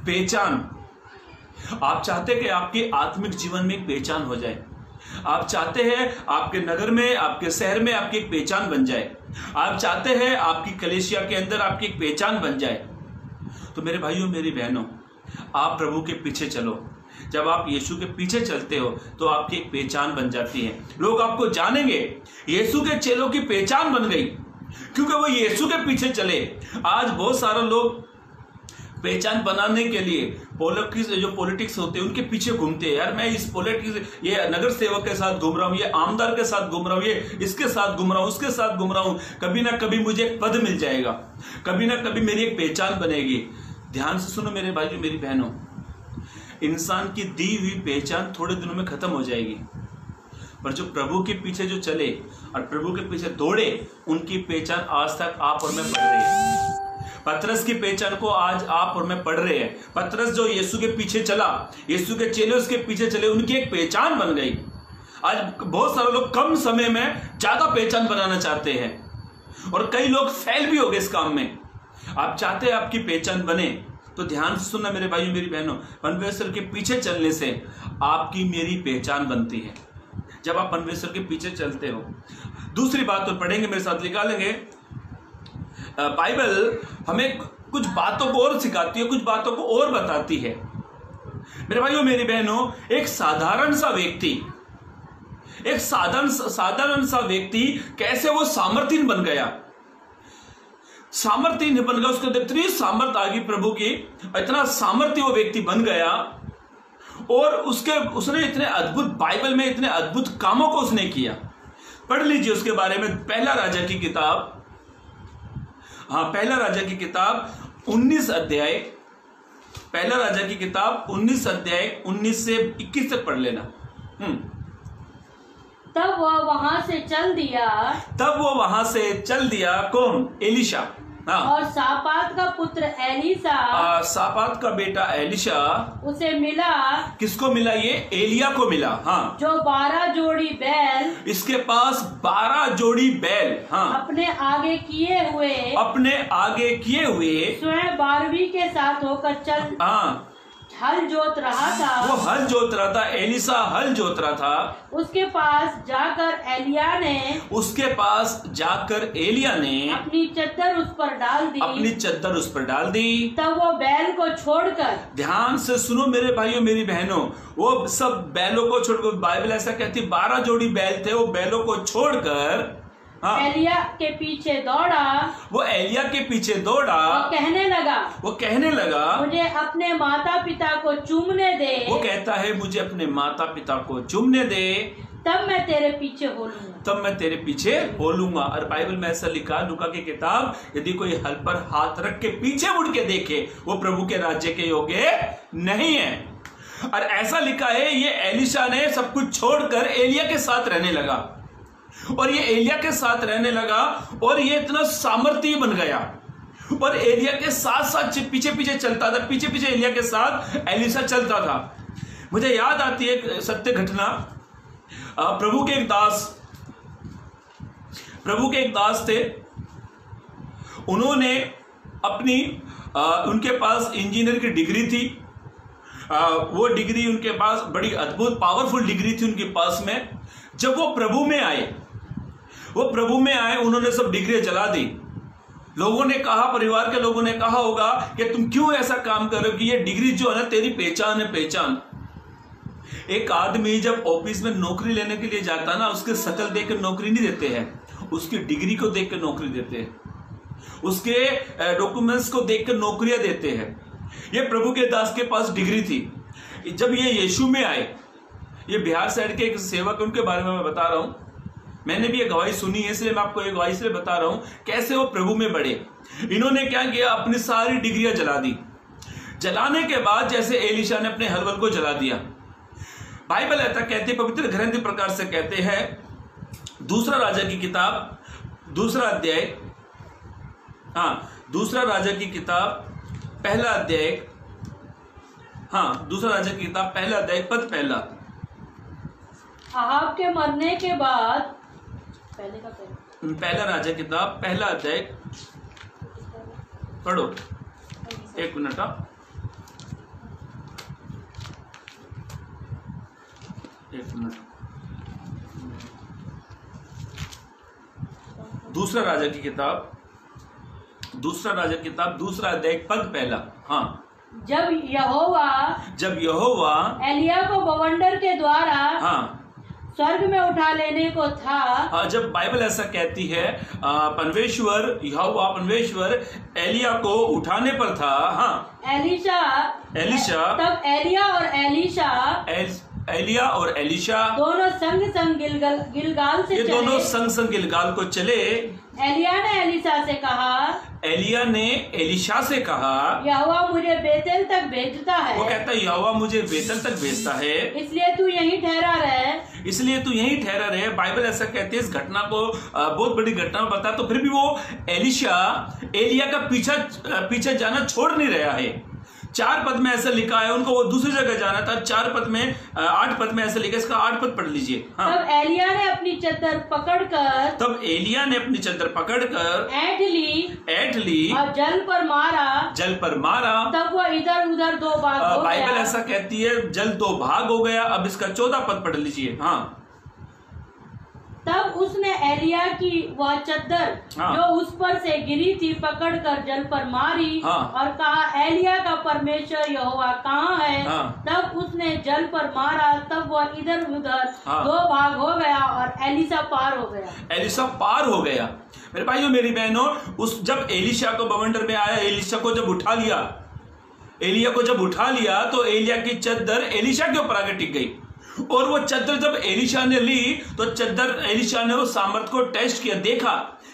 पहचान। आप चाहते कि आपके आत्मिक जीवन में एक पहचान हो जाए, आप चाहते हैं आपके नगर में, आपके शहर में आपकी एक पहचान बन जाए, आप चाहते हैं आपकी कलीसिया के अंदर आपकी एक पहचान बन जाए, तो मेरे भाइयों मेरी बहनों आप प्रभु के पीछे चलो। जब आप यीशु के पीछे चलते हो तो आपकी एक पहचान बन जाती है, लोग आपको जानेंगे। यीशु के चेलों की पहचान बन गई क्योंकि वो यीशु के पीछे चले। आज बहुत सारे लोग पहचान बनाने के लिए पॉलिटिक्स होते हैं उनके पीछे घूमते हैं। यार मैं इस पॉलिटिक्स, ये नगर सेवक के साथ घूम रहा हूँ, ये आमदार के साथ घूम रहा हूँ, ये इसके साथ घूम रहा हूँ, उसके साथ घूम रहा हूँ, कभी ना कभी मुझे एक पद मिल जाएगा, कभी ना कभी मेरी एक पहचान बनेगी। ध्यान से सुनो मेरे भाइयों मेरी बहनों, इंसान की दी हुई पहचान थोड़े दिनों में खत्म हो जाएगी, पर जो प्रभु के पीछे जो चले और प्रभु के पीछे दौड़े, उनकी पहचान आज तक आप और मैं पढ़ रहे हैं। पतरस की पहचान को आज आप और मैं पढ़ रहे हैं। पतरस जो यीशु के पीछे चला, यीशु के चेले उसके पीछे चले, उनकी एक पहचान बन गई। आज बहुत सारे लोग कम समय में ज्यादा पहचान बनाना चाहते हैं और कई लोग फेल भी हो गए इस काम में। आप चाहते हैं आपकी पहचान बने तो ध्यान से सुनना मेरे भाइयों मेरी बहनों, परमेश्वर के पीछे चलने से आपकी मेरी पहचान बनती है। जब आप परमेश्वर के पीछे चलते हो। दूसरी बात तो पढ़ेंगे, मेरे साथ निकालेंगे। बाइबल हमें कुछ बातों को और सिखाती है, कुछ बातों को और बताती है। मेरे भाइयों मेरी बहनों, एक साधारण सा व्यक्ति कैसे वो सामर्थ्यहीन बन गया, सामर्थ्यहीन बन गया, उसके अंदर इतनी सामर्थ्य आ गई प्रभु की, इतना सामर्थ्य वो व्यक्ति बन गया और उसने इतने अद्भुत, बाइबल में इतने अद्भुत कामों को उसने किया। पढ़ लीजिए उसके बारे में। पहला राजा की किताब 19 अध्याय, पहला राजा की किताब 19 अध्याय 19 से 21 तक पढ़ लेना। तब वो वहां से चल दिया। कौन? एलीशा। हाँ। और सापात का पुत्र एलीशा, सापात का बेटा एलीशा उसे मिला। किसको मिला? ये एलिया को मिला। हाँ। जो 12 जोड़ी बैल, इसके पास 12 जोड़ी बैल, हाँ, अपने आगे किए हुए स्वयं 12वीं के साथ होकर चल, हाँ, हल जोत रहा था। वो हल जोत रहा था, एलीशा हल जोत रहा था। उसके पास जाकर एलिया ने अपनी चद्दर उस पर डाल दी। तब वो बैल को छोड़कर, ध्यान से सुनो मेरे भाइयों मेरी बहनों, वो सब बैलों को छोड़कर, बाइबल ऐसा कहती 12 जोड़ी बैल थे, वो बैलों को छोड़कर हाँ, एलिया के पीछे दौड़ा। वो एलिया के पीछे दौड़ा। वो कहने लगा मुझे अपने माता पिता को चूमने दे। वो कहता है मुझे अपने माता पिता को चूमने दे, तब मैं तेरे पीछे हो लूंगा। और बाइबल में ऐसा लिखा, लूका की किताब, यदि कोई हल पर हाथ रख के पीछे मुड़ के देखे वो प्रभु के राज्य के योग्य नहीं है। और ऐसा लिखा है ये एलीशा ने सब कुछ छोड़कर एलिया के साथ रहने लगा, और ये एलिया के साथ रहने लगा और ये इतना सामर्थ्य बन गया और एलिया के साथ पीछे पीछे चलता था, पीछे पीछे एलिया के साथ एलीशा चलता था। मुझे याद आती है एक सत्य घटना। प्रभु के एक दास थे, उन्होंने उनके पास इंजीनियर की डिग्री थी। वो डिग्री उनके पास बड़ी अद्भुत पावरफुल डिग्री थी उनके पास में। जब वो प्रभु में आए उन्होंने सब डिग्री जला दी। लोगों ने कहा, परिवार के लोगों ने कहा होगा कि तुम क्यों ऐसा काम कर रहे हो, कि ये डिग्री जो है ना तेरी पहचान है, पहचान। एक आदमी जब ऑफिस में नौकरी लेने के लिए जाता है ना, उसके शकल देख कर नौकरी नहीं देते हैं, उसकी डिग्री को देख कर नौकरी देते हैं, उसके डॉक्यूमेंट्स को देख कर नौकरियां देते हैं। ये प्रभु के दास के पास डिग्री थी। जब ये यीशु में आए, ये बिहार साइड के एक सेवक, उनके बारे में मैं बता रहा हूं। मैंने भी एक गवाही सुनी है, इसलिए मैं आपको एक गवाही इसलिए बता रहा हूं कैसे वो प्रभु में बढ़े। इन्होंने क्या किया, अपनी सारी डिग्रियां जला दी। जलाने के बाद जैसे एलीशा ने अपने हलवल को जला दिया। बाइबल ऐसा कहती है, पवित्र ग्रंथ इस प्रकार से कहते हैं, दूसरा राजा की किताब दूसरा अध्याय, दूसरा राजा की किताब पहला अध्याय, दूसरा राजा की किताब पहला अध्याय पद पहला। अहाब के मरने के बाद पहला राजा की किताब पहला अध्याय पढ़ो, एक मिनट। एक मिनट। दूसरा राजा की किताब दूसरा अध्याय पद पहला। जब यहोवा एलिया को बवंडर के द्वारा स्वर्ग में उठा लेने को था। जब बाइबल ऐसा कहती है, परमेश्वर एलिया को उठाने पर था। एलिशा तब एलिया और एलिशा दोनों संग गिलगाल से चले। दोनों संग गिलगाल को चले। एलिया ने एलिशा से कहा, यहोवा मुझे बेतेल तक भेजता है। वो कहता है, यहोवा मुझे बेतेल तक भेजता है, इसलिए तू यहीं ठहरा रहे। बाइबल ऐसा कहती है, इस घटना को बहुत बड़ी घटना बता, तो फिर भी वो एलिशा एलिया का पीछे जाना छोड़ नहीं रहा है। 4 पद में ऐसा लिखा है, उनको वो दूसरी जगह जाना था। 4 पद में 8 पद में ऐसा लिखा, इसका 8 पद पढ़ लीजिए। तब एलिया ने अपनी चद्दर पकड़कर ऐंठ ली और जल पर मारा। तब वो इधर उधर 2 भाग हो गया। बाइबल ऐसा कहती है, जल 2 भाग हो गया। अब इसका 14 पद पढ़ लीजिए। तब उसने एलिया की वह चद्दर जो उस पर से गिरी थी पकड़कर जल पर मारी और कहा, एलिया का परमेश्वर यहोवा कहाँ है? तब उसने जल पर मारा, तब वह इधर उधर 2 भाग हो गया और एलिशा पार हो गया। मेरे भाइयों मेरी बहनों, जब एलिशा को बवंडर में आया, एलिया को जब उठा लिया तो एलिया की चद्दर एलिशा के ऊपर आगे टिक गई। और वो चद्दर जब एलिशा ने ली तो एलिशा ने उस सामर्थ को टेस्ट किया, देखा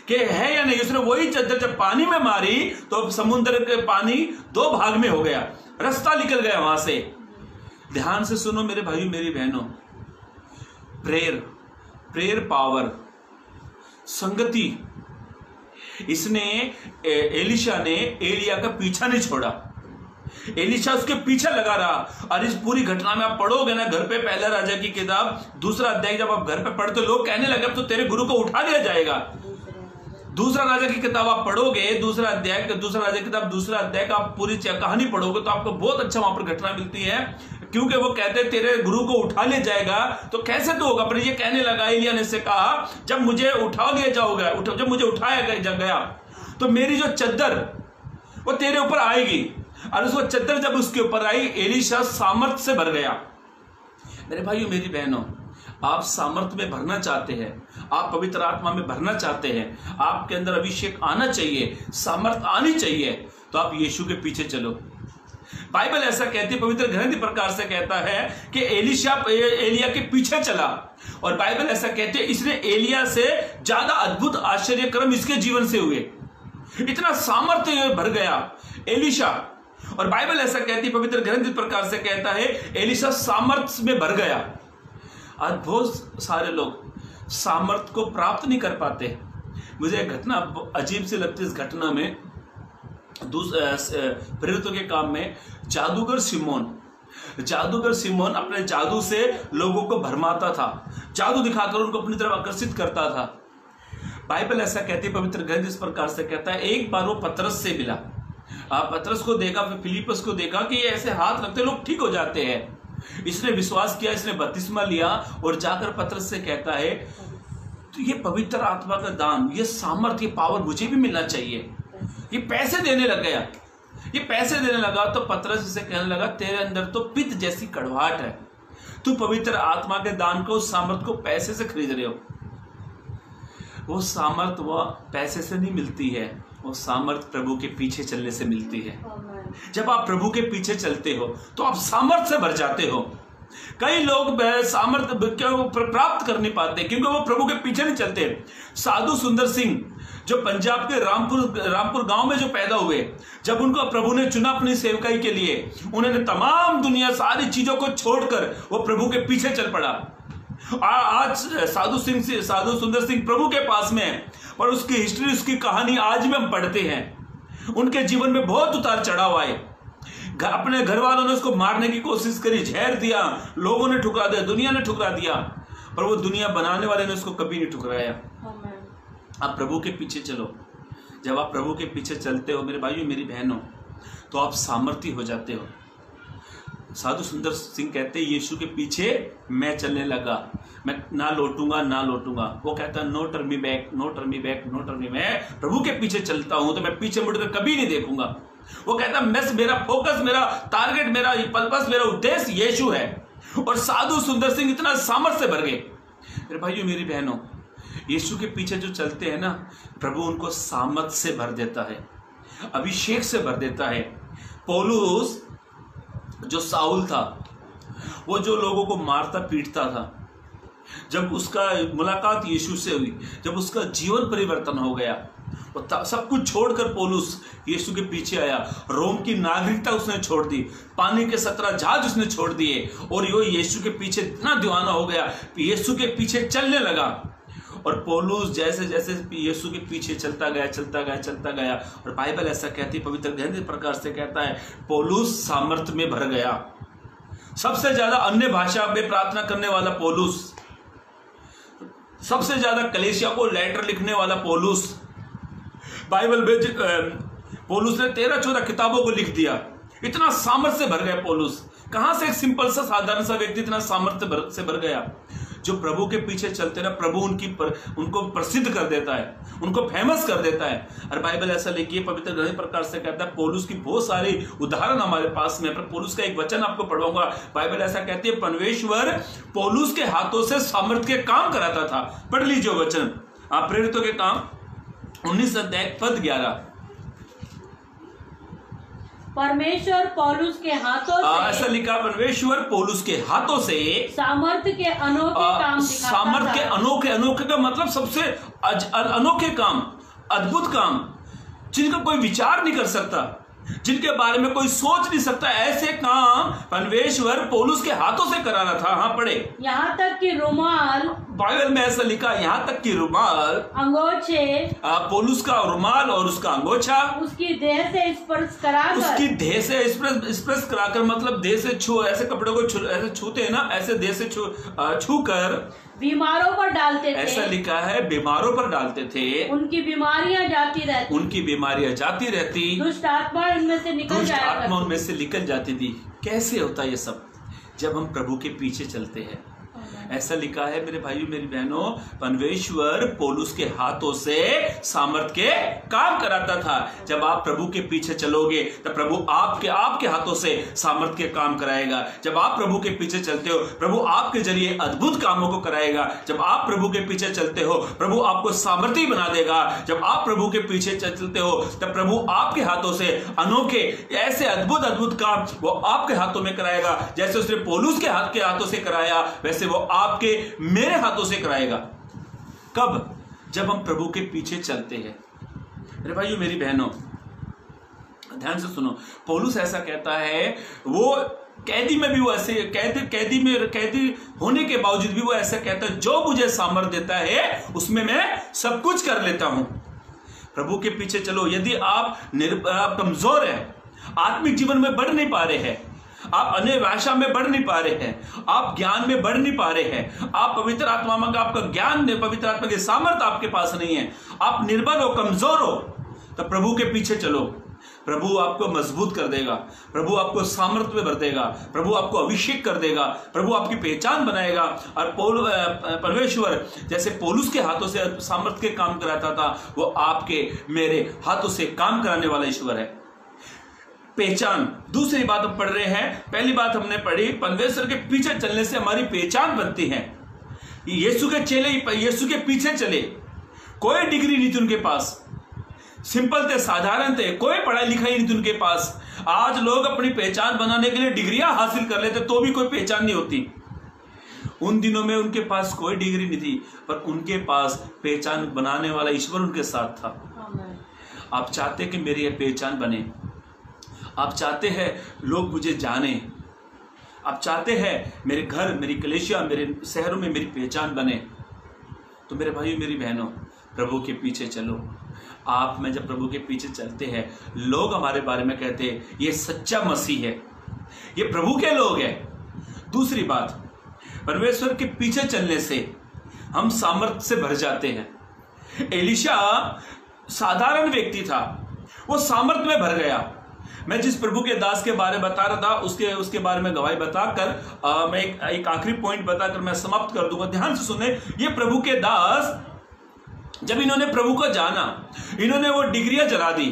कि है या नहीं। उसने वही चद्दर जब पानी में मारी तो समुद्र के पानी 2 भाग में हो गया, रास्ता निकल गया वहां से। ध्यान से सुनो मेरे भाइयों मेरी बहनों, प्रेयर पावर, संगति। एलिशा ने एलिया का पीछा नहीं छोड़ा। एलिशा उसके पीछे लगा रहा। और इस पूरी घटना में आप पढ़ोगे ना घर पे, पहला राजा की किताब दूसरा अध्याय जब आप घर पे पढ़ते, लोग कहने लगे अब तो तेरे गुरु को उठा लिया जाएगा। दूसरा राजा की किताब आप पढ़ोगे, दूसरा राजा की किताब दूसरा अध्याय का आप पूरी कहानी पढ़ोगे तो आपको बहुत अच्छा वहां पर घटना मिलती है। क्योंकि वो कहते तेरे गुरु को उठा लिया जाएगा, तो कैसे तो होगा। पर ये कहने लगा, एलिया ने से कहा, जब मुझे उठा लिया जाओगा, जब मुझे उठाया गया तो मेरी जो चद्दर वो तेरे ऊपर आएगी। और उसको चद्दर जब उसके ऊपर आई, एलिशा सामर्थ से भर गया। मेरे भाइयों मेरी बहनों, आप सामर्थ में भरना चाहते हैं, आप पवित्र आत्मा में भरना चाहते हैं, आपके अंदर अभिषेक आना चाहिए, सामर्थ आनी चाहिए, तो आप यीशु के पीछे चलो। बाइबल ऐसा कहती है, पवित्र ग्रंथ प्रकार से कहता है कि एलिया के पीछे चला। और बाइबल ऐसा कहती है, इसने एलिया से ज्यादा अद्भुत आश्चर्य कर्म इसके जीवन से हुए। इतना सामर्थ्य भर गया एलिशा। और बाइबल ऐसा कहती है, पवित्र ग्रंथ इस प्रकार से कहता है, एलिशा सामर्थ्य में भर गया। आज बहुत सारे लोग सामर्थ्य को प्राप्त नहीं कर पाते। मुझे एक घटना अजीब सी लगती है। इस घटना में प्रेरितों के काम में जादूगर सिमोन अपने जादू से लोगों को भरमाता था, जादू दिखाकर उनको अपनी तरफ आकर्षित करता था। बाइबल ऐसा कहती है, पवित्र ग्रंथ इस प्रकार से कहता है, एक बार वो पतरस से मिला। पतरस को देखा, फिर फिलिपस को देखा कि ऐसे हाथ रखते लोग ठीक हो जाते हैं। इसने विश्वास किया, इसने बपतिस्मा लिया और जाकर पतरस से कहता है, तो ये पवित्र आत्मा का दान, ये सामर्थ्य, ये पावर मुझे भी मिलना चाहिए। ये पैसे देने लगा। तो पतरस इसे कहने लगा, तेरे अंदर तो पित्त जैसी कड़वाहट है, तू पवित्र आत्मा के दान को, उस सामर्थ को पैसे से खरीद रहे हो। वो सामर्थ वो पैसे से नहीं मिलती है, वो सामर्थ प्रभु के पीछे चलने से मिलती है। जब आप प्रभु के पीछे चलते हो तो आप सामर्थ से भर जाते हो। कई लोग सामर्थ्य क्यों प्राप्त कर नहीं पाते, क्योंकि वो प्रभु के पीछे नहीं चलते। साधु सुंदर सिंह जो पंजाब के रामपुर गांव में जो पैदा हुए, जब उनको प्रभु ने चुना अपनी सेवकाई के लिए, उन्होंने तमाम दुनिया सारी चीजों को छोड़कर वो प्रभु के पीछे चल पड़ा। आज साधु सुंदर सिंह प्रभु के पास में है, पर उसकी हिस्ट्री, उसकी कहानी आज भी हम पढ़ते हैं। उनके जीवन में बहुत उतार चढ़ाव आए। अपने घर वालों ने उसको मारने की कोशिश करी, जहर दिया, लोगों ने ठुकरा दिया, दुनिया ने ठुकरा दिया, पर वो दुनिया बनाने वाले ने उसको कभी नहीं ठुकराया। आप प्रभु के पीछे चलो। जब आप प्रभु के पीछे चलते हो मेरे भाइयों मेरी बहनों, तो आप सामर्थी हो जाते हो। साधु सुंदर सिंह कहते हैं, यीशु के पीछे मैं चलने लगा, मैं ना लौटूंगा ना लौटूंगा। वो कहता है, no turn me back, no turn me back, no turn me. मैं प्रभु के पीछे चलता हूं तो मैं पीछे मुड़कर कभी नहीं देखूंगा। वो कहता है, मेरा फोकस, मेरा टारगेट, मेरा पर्पस, मेरा उद्देश्य यीशु है। और साधु सुंदर सिंह इतना सामर्थ्य से भर गए। मेरे भाइयों मेरी बहनों, यीशु के पीछे जो चलते हैं ना, प्रभु उनको सामर्थ्य से भर देता है, अभिषेक से भर देता है। पौलुस जो साउल था, वो जो लोगों को मारता पीटता था, जब उसका मुलाकात यीशु से हुई, जब उसका जीवन परिवर्तन हो गया, वो सब कुछ छोड़कर पौलुस यीशु के पीछे आया। रोम की नागरिकता उसने छोड़ दी, पानी के 17 जहाज उसने छोड़ दिए, और यो यीशु के पीछे इतना दीवाना हो गया, यीशु के पीछे चलने लगा। और पौलुस जैसे जैसे यीशु के पीछे चलता गया, और बाइबल ऐसा कहती है, पवित्र ग्रंथ इस प्रकार से कहता है, पौलुस सामर्थ्य में भर गया। सबसे ज्यादा अन्य भाषा में प्रार्थना करने वाला पौलुस, सबसे ज्यादा कलीसिया को लेटर लिखने वाला पौलुस, बाइबल में पौलुस ने 13-14 किताबों को लिख दिया। इतना सामर्थ्य से भर गया पौलुस। कहां से एक सिंपल सा साधारण सा व्यक्ति इतना सामर्थ्य से भर गया? जो प्रभु के पीछे चलते ना, प्रभु उनको प्रसिद्ध कर देता है, उनको फेमस कर देता है। और बाइबल ऐसा लिखी है, पवित्र ग्रंथ प्रकार से कहता है, पौलुस की बहुत सारी उदाहरण हमारे पास में, पर पौलुस का एक वचन आपको पढ़वाऊंगा। बाइबल ऐसा कहती है, परमेश्वर पौलुस के हाथों से सामर्थ्य के काम कराता था। पढ़ लीजिए वचन, आप प्रेरितों के काम 19 अध्याय पद 11। परमेश्वर पौलुस के हाथों से, ऐसा लिखा, परमेश्वर पौलुस के हाथों से सामर्थ्य के अनोखे काम दिखाता था। सामर्थ्य के अनोखे का मतलब सबसे अनोखे काम, अद्भुत काम, जिनका कोई विचार नहीं कर सकता, जिनके बारे में कोई सोच नहीं सकता, ऐसे काम परमेश्वर पौलुस के हाथों से करा रहा था। हाँ पढ़े, यहाँ तक कि रुमाल, बाइबल में ऐसा लिखा, यहाँ तक कि रुमाल, अंगोछे, पौलुस का रुमाल और उसका अंगोछा उसकी देह से स्पर्श कराकर, उसकी देह से स्पर्श कराकर, मतलब देह से छू, ऐसे कपड़ों को ऐसे छूते हैं ना, ऐसे देह से छू कर बीमारों पर डालते थे। ऐसा लिखा है, बीमारों पर डालते थे, उनकी बीमारियां जाती रहती, दुष्ट आत्मा उनमें से निकल जाती थी। कैसे होता ये सब? जब हम प्रभु के पीछे चलते हैं। ऐसा लिखा है मेरे भाइयों मेरी बहनों, परमेश्वर पौलुस के हाथों से सामर्थ के काम कराता था। जब आप प्रभु के पीछे चलोगे तो प्रभु आपके हाथों से सामर्थ के काम कराएगा। जब आप प्रभु के पीछे चलते हो, प्रभु आपके जरिए अद्भुत कामों को कराएगा। जब आप प्रभु के पीछे चलते हो, प्रभु आपको सामर्थी बना देगा। जब आप प्रभु के पीछे चलते हो, तब प्रभु आपके हाथों से अनोखे ऐसे अद्भुत काम वो आपके हाथों में कराएगा। जैसे उसने पौलुस के हाथों से कराया, वैसे वो आपके मेरे हाथों से कराएगा। कब? जब हम प्रभु के पीछे चलते हैं। मेरे भाइयों मेरी बहनों, ध्यान से सुनो। पौलुस ऐसा कहता है, वो कैदी में भी वो ऐसे कैदी होने के बावजूद भी वो ऐसा कहता है, जो मुझे सामर्थ्य देता है उसमें मैं सब कुछ कर लेता हूं। प्रभु के पीछे चलो। यदि आप कमजोर हैं, आत्मिक जीवन में बढ़ नहीं पा रहे हैं, आप अन्य भाषा में बढ़ नहीं पा रहे हैं, आप ज्ञान में बढ़ नहीं पा रहे हैं, आप पवित्र आत्मा में आपका ज्ञान, पवित्र आत्मा की सामर्थ्य आपके पास नहीं है, आप निर्बल हो, कमजोर हो, तो प्रभु के पीछे चलो। प्रभु आपको मजबूत कर देगा, प्रभु आपको सामर्थ्य में भर देगा, प्रभु आपको अभिषेक कर देगा, प्रभु आपकी पहचान बनाएगा। और परमेश्वर जैसे पौलुस के हाथों से सामर्थ्य के काम कराता था, वो आपके मेरे हाथों से काम कराने वाला ईश्वर है। पहचान, दूसरी बात हम पढ़ रहे हैं। पहली बात हमने पढ़ी, परमेश्वर के पीछे चलने से हमारी पहचान बनती है। यीशु के चेले यीशु के पीछे चले, कोई डिग्री नहीं थी उनके पास, सिंपल थे, साधारण थे, कोई पढ़ाई लिखाई नहीं थी उनके पास। आज लोग अपनी पहचान बनाने के लिए डिग्रियां हासिल कर लेते तो भी कोई पहचान नहीं होती। उन दिनों में उनके पास कोई डिग्री नहीं थी, पर उनके पास पहचान बनाने वाला ईश्वर उनके साथ था। आप चाहते कि मेरी यह पहचान बने, आप चाहते हैं लोग मुझे जाने, आप चाहते हैं मेरे घर, मेरी कलीसिया, मेरे शहरों में मेरी पहचान बने, तो मेरे भाइयों मेरी बहनों, प्रभु के पीछे चलो। आप में जब प्रभु के पीछे चलते हैं, लोग हमारे बारे में कहते हैं ये सच्चा मसीह है, ये प्रभु के लोग हैं। दूसरी बात, परमेश्वर के पीछे चलने से हम सामर्थ्य से भर जाते हैं। एलीशा साधारण व्यक्ति था, वो सामर्थ्य में भर गया। मैं जिस प्रभु के दास के बारे में बता रहा था उसके बारे में गवाही बताकर मैं एक आखिरी पॉइंट बताकर मैं समाप्त कर दूंगा। ध्यान से सुने, ये प्रभु के दास जब इन्होंने प्रभु को जाना, इन्होंने वो डिग्रियां जला दी,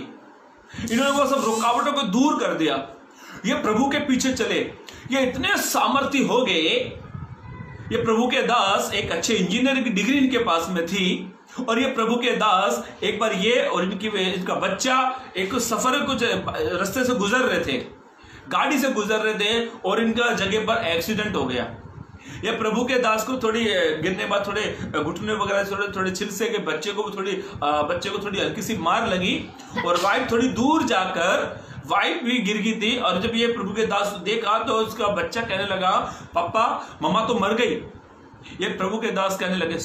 इन्होंने वो सब रुकावटों को दूर कर दिया, ये प्रभु के पीछे चले, ये इतने सामर्थ्य हो गए। ये प्रभु के दास, एक अच्छे इंजीनियर की डिग्री इनके पास में थी, और ये प्रभु के दास एक बार ये और इनका बच्चा एक सफर कुछ रास्ते से गुजर रहे थे, गाड़ी से गुजर रहे थे, और इनका जगह पर एक्सीडेंट हो गया। ये प्रभु के दास को थोड़ी गिरने बाद थोड़े घुटने वगैरह थोड़े छिलसे के बच्चे को थोड़ी हल्की सी मार लगी, और वाइफ थोड़ी दूर जाकर वाइफ भी गिर गई थी। और जब ये प्रभु के दास देखा तो उसका बच्चा कहने लगा, पापा मम्मा तो मर गई। ये प्रभु के दास कहने लगे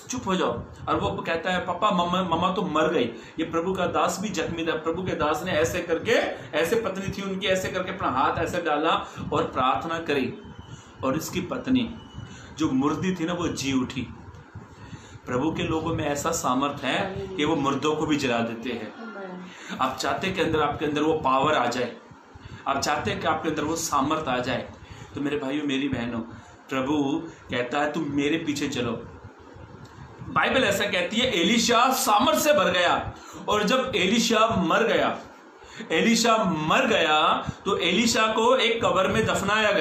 चुप हो जाओ, और वो कहता है पापा मम्मा तो मर गई। ये प्रभु का दास भी जख्मी था। प्रभु के दास ने ऐसे करके, ऐसे पत्नी थी उनकी, ऐसे करके अपना हाथ ऐसे डाला और प्रार्थना करी, और इसकी पत्नी जो मुर्दी थी ना वो जी उठी। प्रभु के लोगों में ऐसा सामर्थ है कि वो मुर्दों को भी जला देते हैं। आप चाहते कि आपके अंदर वो पावर आ जाए, आप चाहते हैं कि आपके अंदर वो सामर्थ आ जाए, तो मेरे भाइयों मेरी बहनों, प्रभु कहता है तुम मेरे पीछे चलो। बाइबल ऐसा कहती है एलीशा सामर्थ से भर गया, और जब एलीशा मर गया तो एलीशा को एक कब्र में दफनाया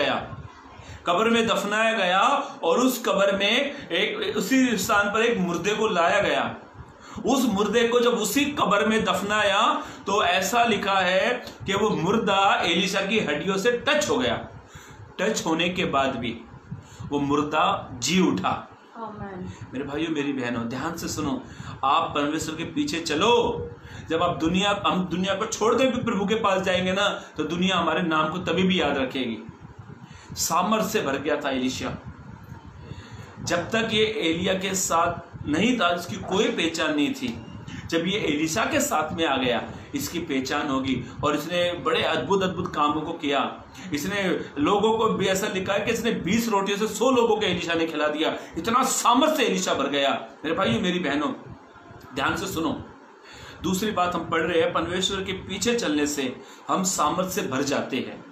गया, और उस कब्र में उसी स्थान पर एक मुर्दे को लाया गया। उस मुर्दे को जब उसी कब्र में दफनाया तो ऐसा लिखा है कि वो मुर्दा एलीशा की हड्डियों से टच हो गया। टच होने के बाद भी वो मुर्दा जी उठा। मेरे भाइयों मेरी बहनों, ध्यान से सुनो, आप परमेश्वर के पीछे चलो। जब हम दुनिया को छोड़कर भी प्रभु के पास जाएंगे ना, तो दुनिया हमारे नाम को तभी भी याद रखेगी। सामर्थ से भर गया था एलीशा। जब तक ये एलिया के साथ नहीं था, इसकी कोई पहचान नहीं थी। जब ये एलीशा के साथ में आ गया, इसकी पहचान होगी। और इसने बड़े अद्भुत कामों को किया। इसने लोगों को भी, ऐसा लिखा है कि इसने 20 रोटियों से 100 लोगों को एलीशा ने खिला दिया। इतना सामर्थ्य से एलीशा भर गया। मेरे भाइयों मेरी बहनों, ध्यान से सुनो। दूसरी बात हम पढ़ रहे हैं, परमेश्वर के पीछे चलने से हम सामर्थ्य से भर जाते हैं।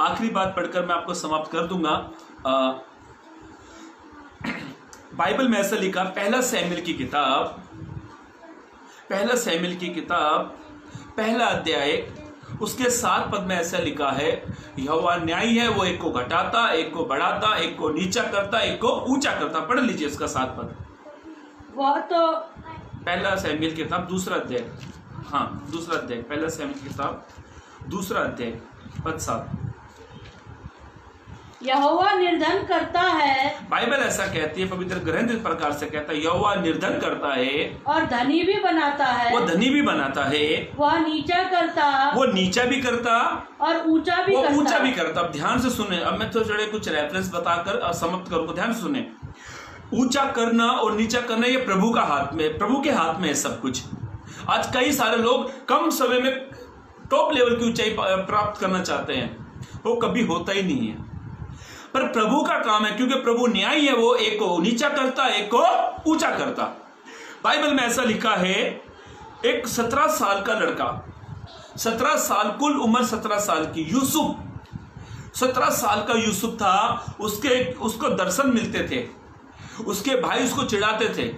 आखिरी बात पढ़कर मैं आपको समाप्त कर दूंगा। बाइबल में ऐसा लिखा, पहला सैमुएल की किताब पहला अध्याय उसके 7 पद में ऐसा लिखा है, यहोवा न्यायी है, वो एक को घटाता, एक को बढ़ाता, एक को नीचा करता, एक को ऊंचा करता। पढ़ लीजिए इसका 7 पद। वो तो पहला सैमुएल की किताब दूसरा अध्याय, पहला सैमुएल की किताब दूसरा अध्याय पद 7। यहोवा निर्धन करता है, बाइबल ऐसा कहती है, पवित्र ग्रंथ इस प्रकार से कहता है, यहोवा निर्धन करता है और धनी भी बनाता है। वो धनी भी बनाता है, वह नीचा भी करता और ऊंचा भी करता। अब ध्यान से सुने, अब मैं थोड़े कुछ रेफरेंस बताकर समाप्त करूंगा। ध्यान से सुने, ऊंचा करना और नीचा करना ये प्रभु के हाथ में है सब कुछ। आज कई सारे लोग कम समय में टॉप लेवल की ऊंचाई प्राप्त करना चाहते हैं, वो कभी होता ही नहीं है। पर प्रभु का काम है, क्योंकि प्रभु न्यायी है, वो एक को नीचा करता, एक को ऊंचा करता। बाइबल में ऐसा लिखा है, एक 17 साल का लड़का, 17 साल, कुल उम्र 17 साल की, यूसुफ, 17 साल का यूसुफ था। उसको दर्शन मिलते थे, उसके भाई उसको चिढ़ाते थे,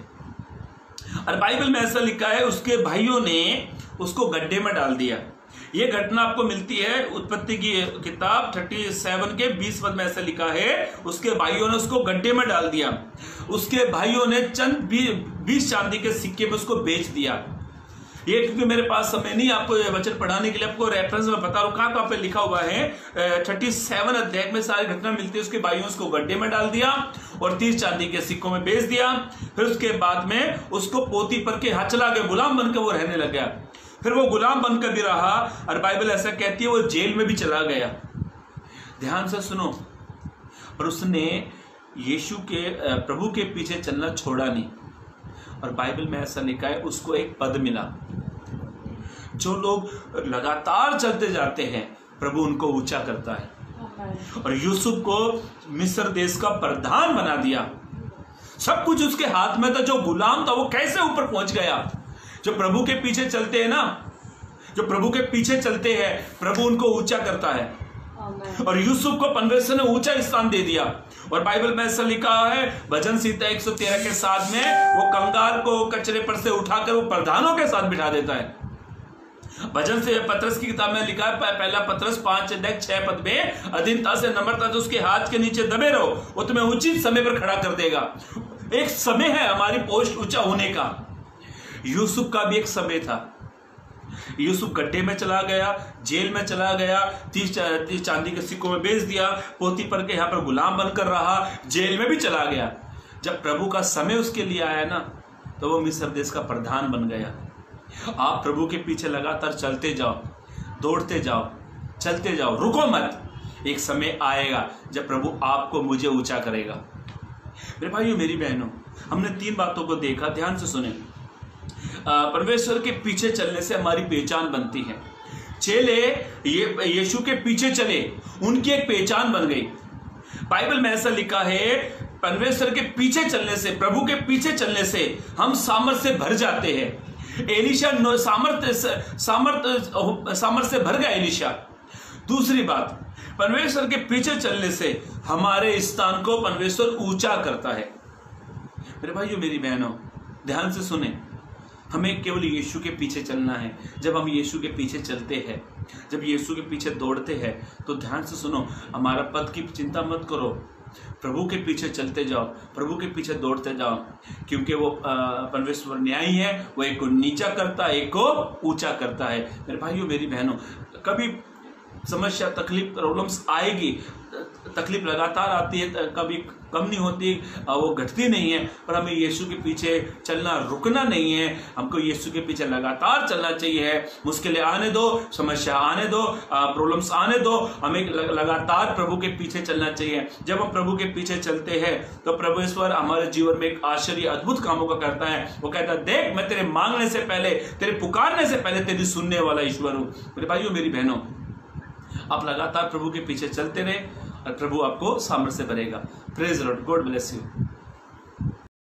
और बाइबल में ऐसा लिखा है, उसके भाइयों ने उसको गड्ढे में डाल दिया। ये घटना आपको मिलती है उत्पत्ति की किताब 37 के 20 पद में ऐसा लिखा है, उसके भाइयों ने उसको गड्ढे में डाल दिया। उसके भाइयों ने चंद 20 चांदी के सिक्के में उसको बेच दिया। ये क्योंकि मेरे पास समय नहीं आपको ये वचन पढ़ाने के लिए, आपको रेफरेंस में बता रहा हूं। कहां पे लिखा हुआ है 37 अध्याय में सारी घटना मिलती है। उसके भाइयों उसको गड्ढे में डाल दिया और 30 चांदी के सिक्कों में बेच दिया। फिर उसके बाद में उसको पोतीफर के हाथ चला गया, गुलाम बनकर वो रहने लग गया। फिर वो गुलाम बनकर भी रहा और बाइबल ऐसा कहती है वो जेल में भी चला गया। ध्यान से सुनो। और उसने यीशु के प्रभु के पीछे चलना छोड़ा नहीं। और बाइबल में ऐसा लिखा है उसको एक पद मिला। जो लोग लगातार चलते जाते हैं प्रभु उनको ऊंचा करता है। और यूसुफ को मिस्र देश का प्रधान बना दिया। सब कुछ उसके हाथ में था। जो गुलाम था वो कैसे ऊपर पहुंच गया। जो प्रभु के पीछे चलते हैं ना, जो प्रभु के पीछे चलते हैं प्रभु उनको ऊंचा करता है। और यूसुफ को परमेश्वर ने ऊंचा स्थान दे दिया। और बाइबल में ऐसा लिखा है भजन संहिता 113 के साथ में वो कंगाल को कचरे पर से उठाकर वो प्रधानों के साथ बिठा देता है। भजन से पतरस की किताब में लिखा है पहला पतरस 5:6 पद में अधीनता से नम्रता से उसके हाथ के नीचे दबे रहो, वो तुम्हें उचित समय पर खड़ा कर देगा। एक समय है हमारी पोस्ट ऊंचा होने का। यूसुफ का भी एक समय था। यूसुफ गड्ढे में चला गया, जेल में चला गया, 30 चांदी के सिक्कों में बेच दिया, पोतीफर के यहाँ पर गुलाम बनकर रहा, जेल में भी चला गया। जब प्रभु का समय उसके लिए आया ना तो वो मिस्र देश का प्रधान बन गया। आप प्रभु के पीछे लगातार चलते जाओ, दौड़ते जाओ, चलते जाओ, रुको मत। एक समय आएगा जब प्रभु आपको मुझे ऊंचा करेगा। मेरे भाइयों मेरी बहनों, हमने 3 बातों को देखा। ध्यान से सुने। परमेश्वर के पीछे चलने से हमारी पहचान बनती है। चेले ये यीशु के पीछे चले, उनकी एक पहचान बन गई। बाइबल में ऐसा लिखा है परमेश्वर के पीछे चलने से, प्रभु के पीछे चलने से हम सामर्थ से भर जाते हैं। एलीशा सामर्थ से भर गया एलीशा। दूसरी बात, परमेश्वर के पीछे चलने से हमारे स्थान को परमेश्वर ऊंचा करता है। मेरे भाइयों मेरी बहनों ध्यान से सुने। हमें केवल यीशु के पीछे चलना है। जब हम यीशु के पीछे चलते हैं, जब यीशु के पीछे दौड़ते हैं तो ध्यान से सुनो, हमारा पद की चिंता मत करो। प्रभु के पीछे चलते जाओ, प्रभु के पीछे दौड़ते जाओ, क्योंकि वो परमेश्वर न्यायी है। वो एक को नीचा करता है, एक को ऊंचा करता है। मेरे भाइयों मेरी बहनों, कभी समस्या, तकलीफ, प्रॉब्लम्स आएगी। तकलीफ लगातार आती है, कभी कम नहीं होती, वो घटती नहीं है। पर हमें यीशु के पीछे चलना रुकना नहीं है। हमको यीशु के पीछे लगातार चलना चाहिए। मुश्किलें आने दो, समस्या आने दो, प्रॉब्लम्स आने दो, हमें लगातार प्रभु के पीछे चलना चाहिए। जब हम प्रभु के पीछे चलते हैं तो परमेश्वर हमारे जीवन में एक आश्चर्य अद्भुत कामों का करता है। वो कहता है देख मैं तेरे मांगने से पहले, तेरे पुकारने से पहले तेरी सुनने वाला ईश्वर हूँ। मेरे भाइयों मेरी बहनों, आप लगातार प्रभु के पीछे चलते रहे और प्रभु आपको सामर्थ्य से भरेगा। Praise Lord, God bless you.